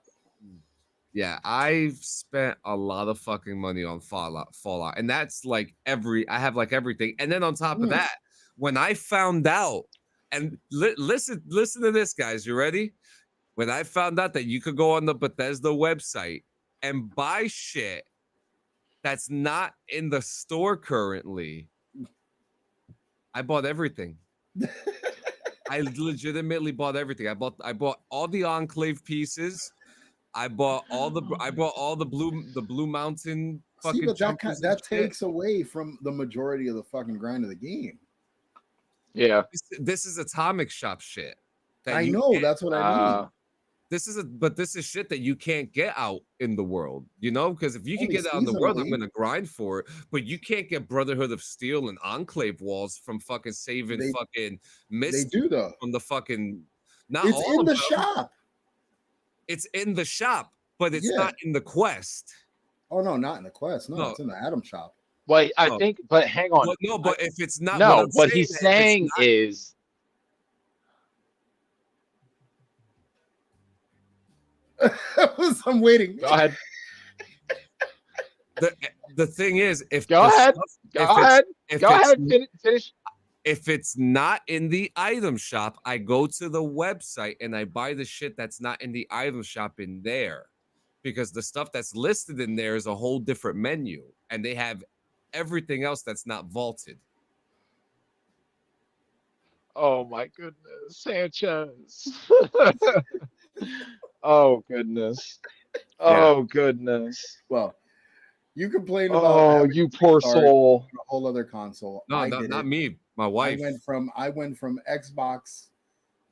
Yeah, I've spent a lot of fucking money on Fallout, and that's like I have like everything. And then on top of that, when I found out, and listen to this, guys, you ready? When I found out that you could go on the Bethesda website and buy shit that's not in the store currently, I bought everything. I legitimately bought everything. I bought all the Enclave pieces. I bought all the Blue Mountain fucking. See, but that takes away from the majority of the fucking grind of the game. Yeah, this is Atomic Shop shit. I know that's what I mean. This is shit that you can't get out in the world, because if you can get out in the world, I'm gonna grind for it. But you can't get Brotherhood of Steel and Enclave walls from fucking saving fucking Mist. They do though. From the fucking. It's in the shop. It's in the shop, but it's not in the quest. Oh no, not in the quest. No, it's in the Atom shop. Well, I think, but hang on. But if it's not, no, what he's saying is. I'm waiting. Go ahead. The thing is, go ahead, finish. If it's not in the item shop, I go to the website and I buy the shit that's not in the item shop in there, because the stuff that's listed in there is a whole different menu, and they have everything else that's not vaulted. Oh my goodness, Sanchez. Oh goodness. Oh goodness. Well, you complain about. Oh, you poor soul. A whole other console. No, not me. My wife. I went from Xbox,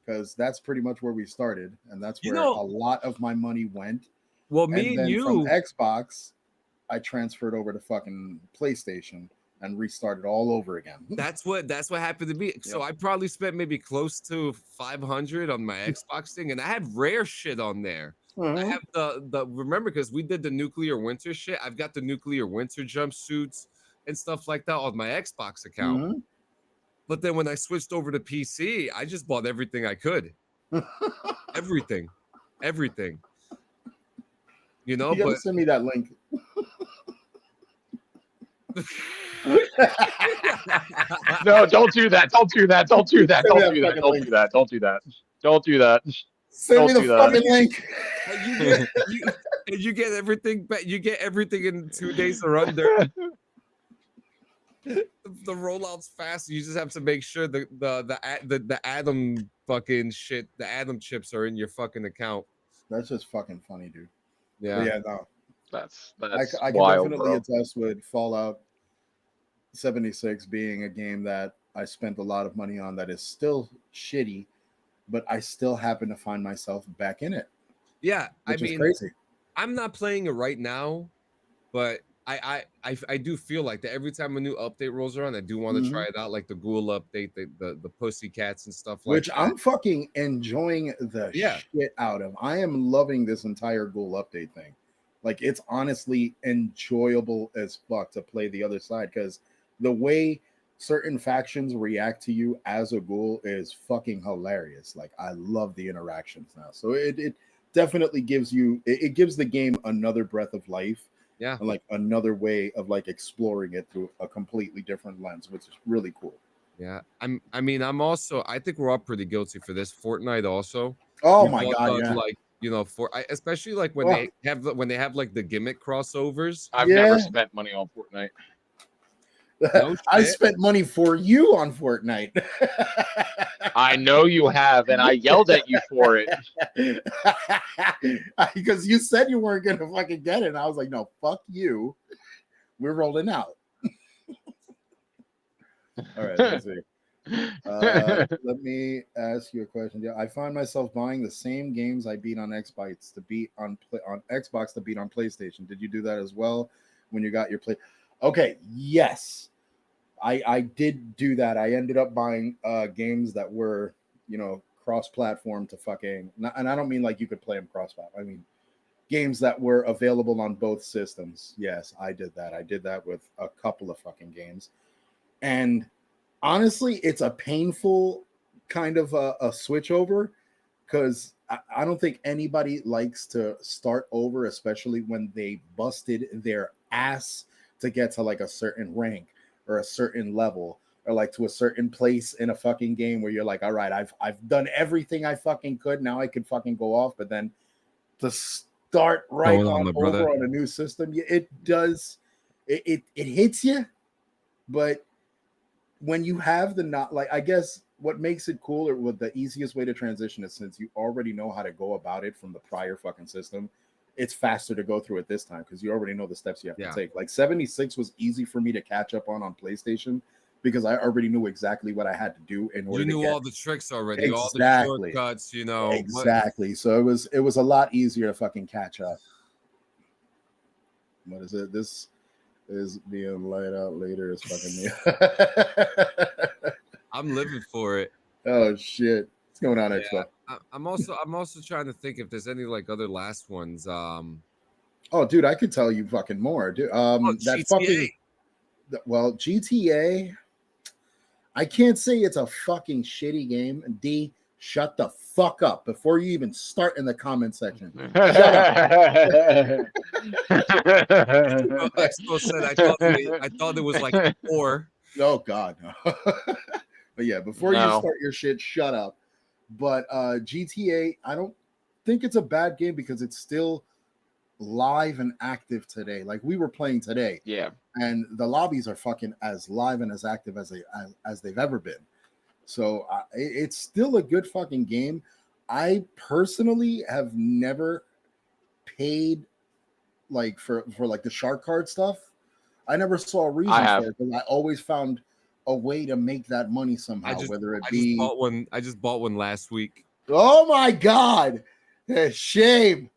because that's pretty much where we started, and that's where a lot of my money went. Well, me and you from Xbox, I transferred over to fucking PlayStation and restarted all over again. That's what happened to me. Yep. So I probably spent maybe close to $500 on my Xbox thing, and I had rare shit on there. I have the remember, because we did the nuclear winter shit. I've got the nuclear winter jumpsuits and stuff like that on my Xbox account. But then when I switched over to PC, I just bought everything I could. everything. You know, You gotta but send me that link. No, don't do that. Don't do that. Don't do that. Send me Don't do that. fucking Don't link. do that. Don't do that. Don't do that. Send me Don't the do that. fucking link. and you get everything, but you get everything in 2 days or under. The rollout's fast. You just have to make sure the Atom fucking shit, the Atom chips are in your fucking account. That's just fucking funny, dude. Yeah. But yeah, no. That's I can wild, definitely bro. attest with Fallout 76 being a game that I spent a lot of money on that is still shitty, but I still happen to find myself back in it. Yeah, Which I is mean, crazy. I'm not playing it right now, but I do feel like that every time a new update rolls around, I do want to try it out, like the Ghoul update, the Pussycats and stuff like Which that. I'm fucking enjoying the Yeah. shit out of. I am loving this entire Ghoul update thing. Like, it's honestly enjoyable as fuck to play the other side, because the way certain factions react to you as a ghoul is fucking hilarious. Like, I love the interactions now. So it definitely gives you, it gives the game another breath of life. Yeah. And like another way of like exploring it through a completely different lens, which is really cool. Yeah. I think we're all pretty guilty for this. Fortnite also. Oh We've my all god, done, yeah. like, you know, especially like when Oh. they have like the gimmick crossovers. I've Yeah. never spent money on Fortnite. No I shit. spent money for you on Fortnite. I know you have, and I yelled at you for it. Because you said you weren't gonna fucking get it, and I was like, no, fuck you. We're rolling out. All right, let's see. Let me ask you a question. Yeah, I find myself buying the same games I beat on Xbox to beat on Xbox to beat on PlayStation. Did you do that as well when you got your play? Okay, yes, I did do that. I ended up buying games that were, you know, cross-platform to fucking, and I don't mean like you could play them cross-platform. I mean games that were available on both systems. Yes, I did that. I did that with a couple of fucking games, and honestly, it's a painful kind of a switch over, because I don't think anybody likes to start over, especially when they busted their ass to get to like a certain rank or a certain level or like to a certain place in a fucking game where you're like, all right, I've done everything I fucking could. Now I could fucking go off. But then to start right Hold on, on my over brother. on a new system, it does, it hits you. But when you have the not, like, I guess what makes it cool, or what the easiest way to transition is, since you already know how to go about it from the prior fucking system, it's faster to go through it this time because you already know the steps you have to take. Like 76 was easy for me to catch up on PlayStation because I already knew exactly what I had to do in order You knew to get all the tricks already, exactly. all the shortcuts, you know. Exactly. So it was a lot easier to fucking catch up. What is it? This is being laid out later. Is fucking me. I'm living for it. Oh shit. What's going on, Expo? I'm also trying to think if there's any like other last ones. Oh, dude, I could tell you fucking more, dude. That GTA. fucking, well, GTA. I can't say it's a fucking shitty game. D, shut the fuck up before you even start in the comment section. Shut up. Expo said I thought it was like 4. Oh God, no. But yeah, before you start your shit, shut up. But GTA, I don't think it's a bad game because it's still live and active today. Like we were playing today. Yeah. And the lobbies are fucking as live and as active as they've ever been. So it's still a good fucking game. I personally have never paid like for like the shark card stuff. I never saw a reason for it because I always found a way to make that money somehow. I just bought one last week. Oh my God! Shame.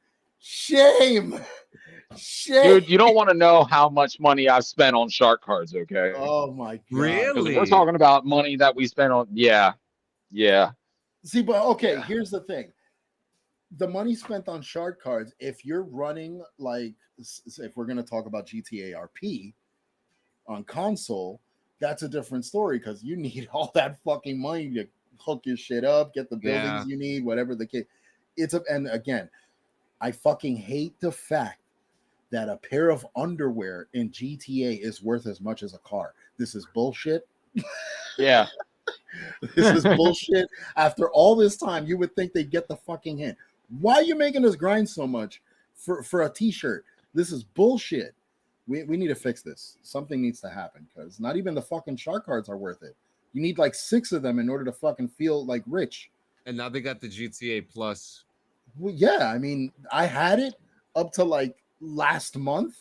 Dude, you don't want to know how much money I've spent on shark cards, okay? Oh my God. Really? We're talking about money that we spent on. Yeah. See, but okay, here's the thing. The money spent on shark cards, if you're running like, if we're going to talk about GTA RP on console, that's a different story because you need all that fucking money to hook your shit up, get the buildings you need, whatever the case. And again, I fucking hate the fact that a pair of underwear in GTA is worth as much as a car. This is bullshit. Yeah. This is bullshit. After all this time, you would think they'd get the fucking hint. Why are you making us grind so much for a t-shirt? This is bullshit. We need to fix this. Something needs to happen because not even the fucking shark cards are worth it. You need like 6 of them in order to fucking feel like rich. And now they got the GTA Plus. Well, yeah, I mean, I had it up to like last month.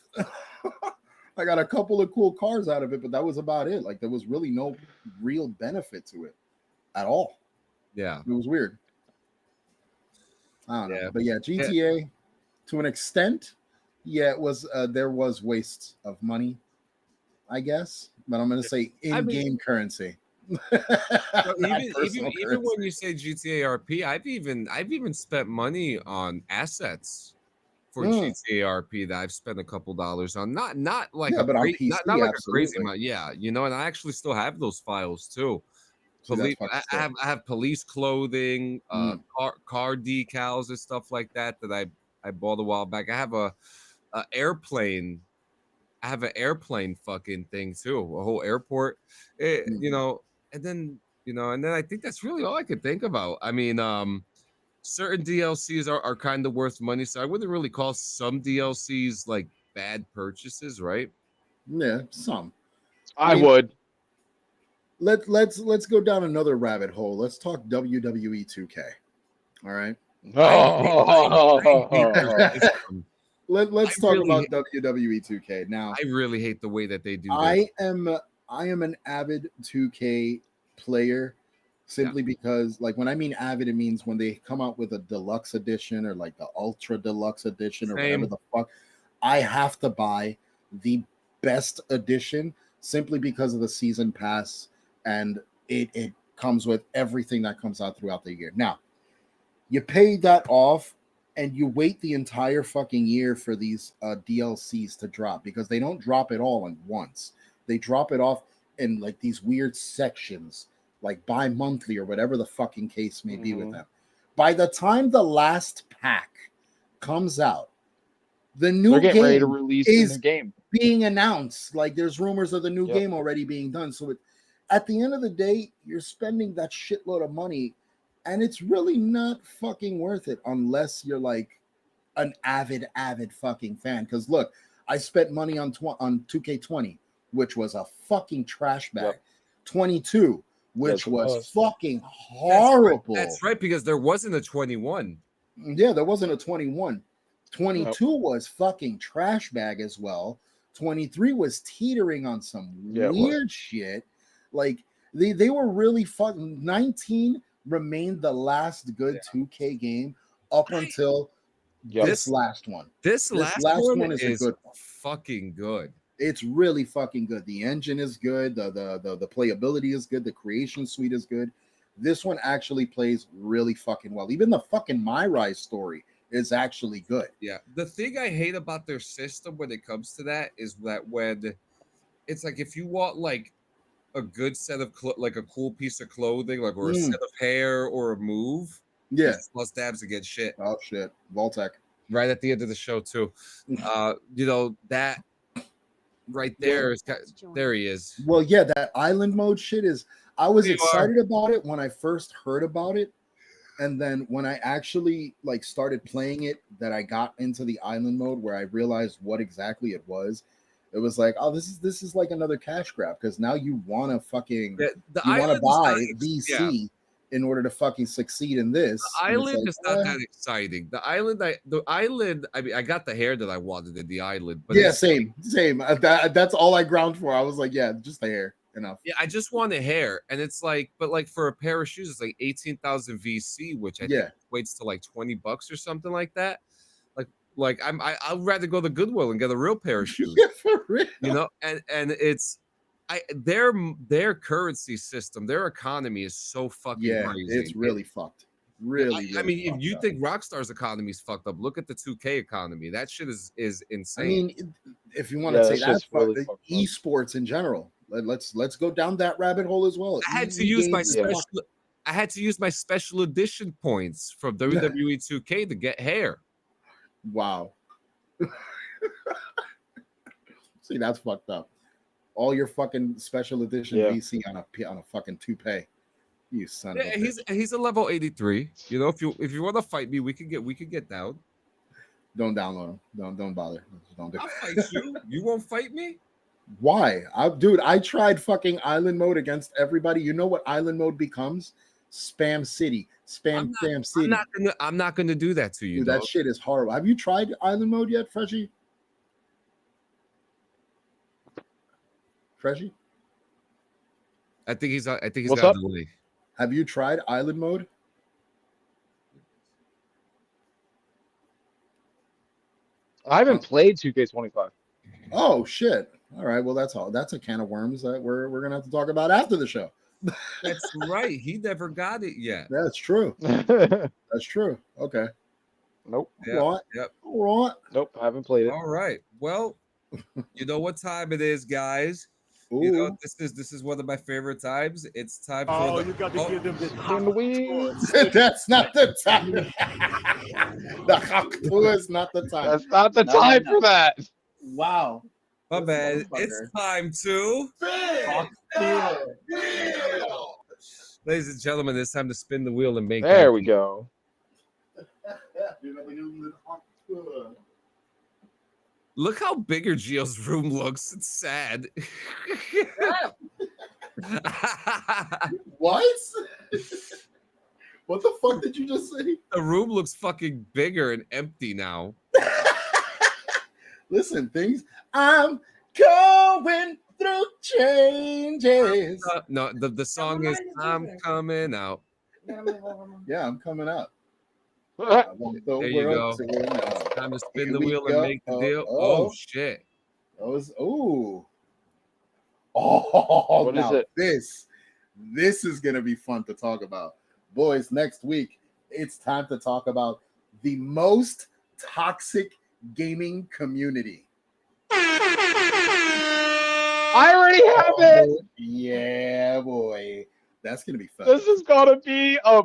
I got a couple of cool cars out of it, but that was about it. Like there was really no real benefit to it at all. Yeah, it was weird. I don't know, but yeah, GTA to an extent, yeah, it was. There was waste of money, I guess, but I'm gonna say in-game currency. even when you say GTA RP, I've even spent money on assets for GTA RP that I've spent a couple dollars on. Not like but on PC, not like a crazy amount. Yeah, you know, and I actually still have those files too. Police, I have police clothing, car decals and stuff like that I bought a while back. I have a airplane. I have an airplane fucking thing too, a whole airport. You know, and then I think that's really all I could think about. I mean, certain DLCs are kind of worth money, so I wouldn't really call some DLCs like bad purchases, right? Yeah, some. I would. Let's go down another rabbit hole. Let's talk WWE 2K. All right. Let's talk about WWE 2K now. I really hate the way that they do. I am an avid 2K player, simply because, like, when I mean avid, it means when they come out with a deluxe edition or like the ultra deluxe edition or whatever the fuck, I have to buy the best edition simply because of the season pass. And it comes with everything that comes out throughout the year. Now, you pay that off and you wait the entire fucking year for these DLCs to drop because they don't drop it all at once. They drop it off in like these weird sections, like bi-monthly or whatever the fucking case may be with them. By the time the last pack comes out, the new game ready to release is the game being announced. Like there's rumors of the new game already being done. So at the end of the day, you're spending that shitload of money, and it's really not fucking worth it unless you're like an avid fucking fan. Because look, I spent money on 2K20, which was a fucking trash bag. 22, which was fucking horrible. That's right, because there wasn't a 21. Yeah, there wasn't a 21. 22 was fucking trash bag as well. 23 was teetering on some weird shit. Like they were really fucking. 19 remained the last good 2K game up until this last one. This last one is good. Fucking good. It's really fucking good. The engine is good. The playability is good. The creation suite is good. This one actually plays really fucking well. Even the fucking My Rise story is actually good. Yeah. The thing I hate about their system when it comes to that is that when it's like if you want like a good set of like a cool piece of clothing, like or a set of hair or a move, plus dabs to get shit. Oh shit, Voltec. Right at the end of the show too. You know that right there is there he is. Well, yeah, that island mode shit is. I was excited about it when I first heard about it, and then when I actually like started playing it, that I got into the island mode where I realized what exactly it was. It was like, oh, this is like another cash grab because now you want to fucking you want to buy VC in order to fucking succeed in this. The island is not that exciting. The island, I mean, I got the hair that I wanted in the island, but same. That's all I ground for. I was like, yeah, just the hair, enough. Yeah, I just wanted hair, and it's like, but like for a pair of shoes, it's like 18,000 VC, which I think equates to like $20 or something like that. Like I'd rather go to Goodwill and get a real pair of shoes. Yeah, for real. You know, and it's their currency system, their economy is so fucking crazy. It's really fucked. Really, I mean, if you think Rockstar's economy is fucked up, look at the 2K economy. That shit is insane. I mean, if you want to say that's really esports in general, Let's go down that rabbit hole as well. I had to Easy use my games. special. I had to use my special edition points from WWE 2K to get hair. Wow. See, that's fucked up. All your fucking special edition VC on a fucking toupee. You son of a bitch. He's a level 83. You know, if you want to fight me, we could get down. Don't download him. Don't bother. Don't do I'll fight you. You won't fight me? Why? I tried fucking island mode against everybody. You know what island mode becomes? Spam City. Spam City. I'm not gonna do that to you. Dude, that shit is horrible. Have you tried island mode yet, Freshie? Freshie? I think he's got up? a delay. Have you tried island mode? I haven't played 2K25. Oh shit. All right. Well, that's all. That's a can of worms that we're gonna have to talk about after the show. That's right. He never got it yet. That's true. That's true. Okay. Nope. All right. Yep. All right. Nope. I haven't played it. All right. Well, you know what time it is, guys. Ooh. You know, this is one of my favorite times. It's time for you got to give them this That's not the time. The Haktu is not the time. That's not the time for that. Wow. my bad. It's time to ladies and gentlemen, it's time to spin the wheel and make There we go. Look how bigger Gio's room looks. It's sad. What? What the fuck did you just say? The room looks fucking bigger and empty now. Listen, I'm going through changes. No, the song is I'm coming out. Yeah, I'm coming out. There you go. It's time to spin the wheel and make the deal. Oh shit. What is it? This is gonna be fun to talk about. Boys, next week it's time to talk about the most toxic gaming community. I already have it. Yeah, boy. That's gonna be fun. This is gonna be a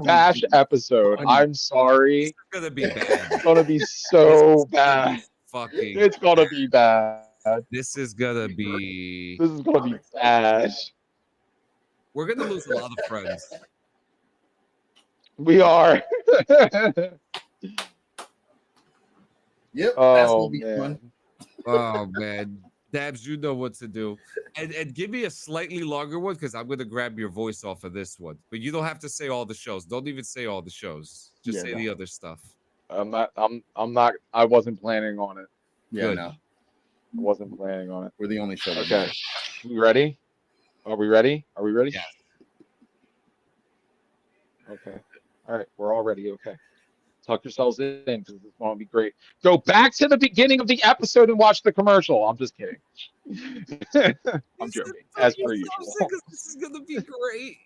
bash episode. I'm sorry. It's gonna be bad. It's gonna be so bad. Fucking. It's gonna be bad. This is gonna be bad. We're gonna lose a lot of friends. We are. Yep. Oh, that's gonna be man. fun. Oh man. Dabs, you know what to do. And give me a slightly longer one because I'm gonna grab your voice off of this one. But you don't have to say all the shows. Don't even say all the shows. Just say the other stuff. I'm not. I wasn't planning on it. Yeah, Good. no. I wasn't planning on it. We're the only show. that Okay. does. We ready? Are we ready? Yeah. Okay. All right. We're all ready. Okay. Tuck yourselves in because this is going to be great. Go back to the beginning of the episode and watch the commercial. I'm just kidding. I'm joking. As per usual. This is gonna be great.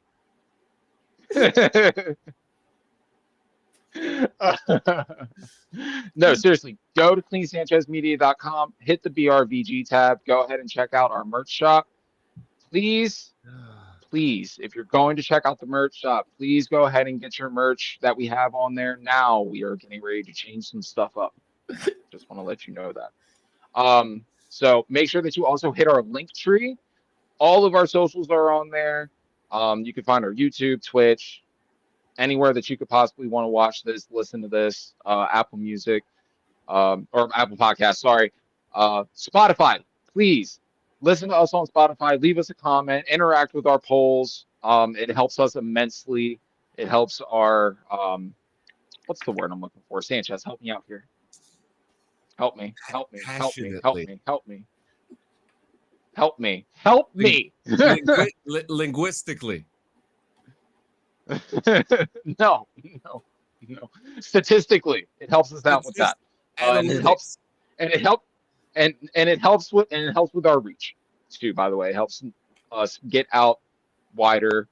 No, seriously, go to cleansanchezmedia.com, hit the BRVG tab, go ahead and check out our merch shop. Please, if you're going to check out the merch shop, please go ahead and get your merch that we have on there now. We are getting ready to change some stuff up. Just want to let you know that. So make sure that you also hit our link tree. All of our socials are on there. You can find our YouTube, Twitch, anywhere that you could possibly want to watch this, listen to this, Apple Music, or Apple Podcast, sorry. Spotify, please listen to us on Spotify, leave us a comment, interact with our polls. It helps us immensely. It helps our, what's the word I'm looking for? Sanchez, help me out here. Help me. Linguistically. No. Statistically, it helps us out with that. It helps with our reach too. By the way, it helps us get out wider,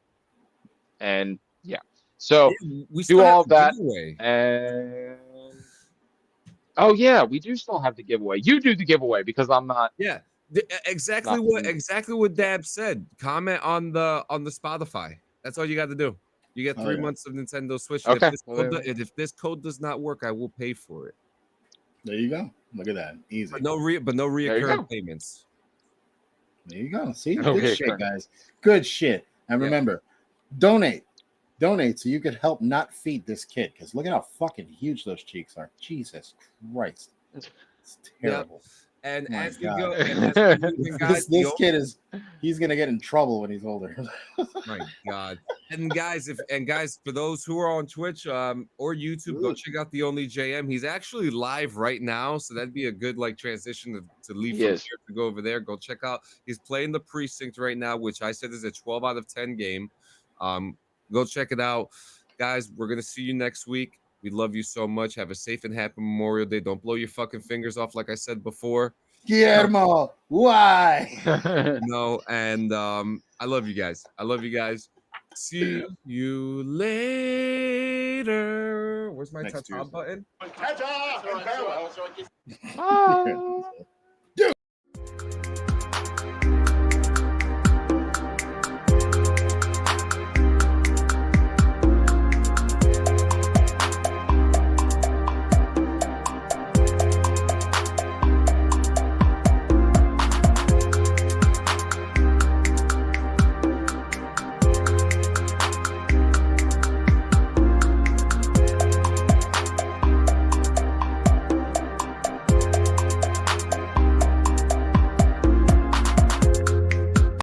and yeah. So We do all have that, giveaway. and oh yeah, we do still have the giveaway. You do the giveaway because I'm not. Yeah. Exactly what Dab said. Comment on the Spotify. That's all you got to do. You get 3 months of Nintendo Switch. And Okay. if this code does not work, I will pay for it. There you go. Look at that. Easy. But no reoccurring payments. There you go. See, No good reoccurring. shit, guys. Good shit. And remember, donate so you could help not feed this kid. Because look at how fucking huge those cheeks are. Jesus Christ, it's terrible. And My as we God. go, and as we move in, guys, this kid he's gonna get in trouble when he's older. My God. And guys, for those who are on Twitch or YouTube, go check out the Only JM. He's actually live right now, so that'd be a good transition to leave from here to go over there. Go check out. He's playing the Precinct right now, which I said is a 12 out of 10 game. Go check it out, guys. We're gonna see you next week. We love you so much. Have a safe and happy Memorial Day. Don't blow your fucking fingers off, like I said before. Guillermo, why? No, and I love you guys. See you later. Where's my ta-ta button? Ta-ta! Oh.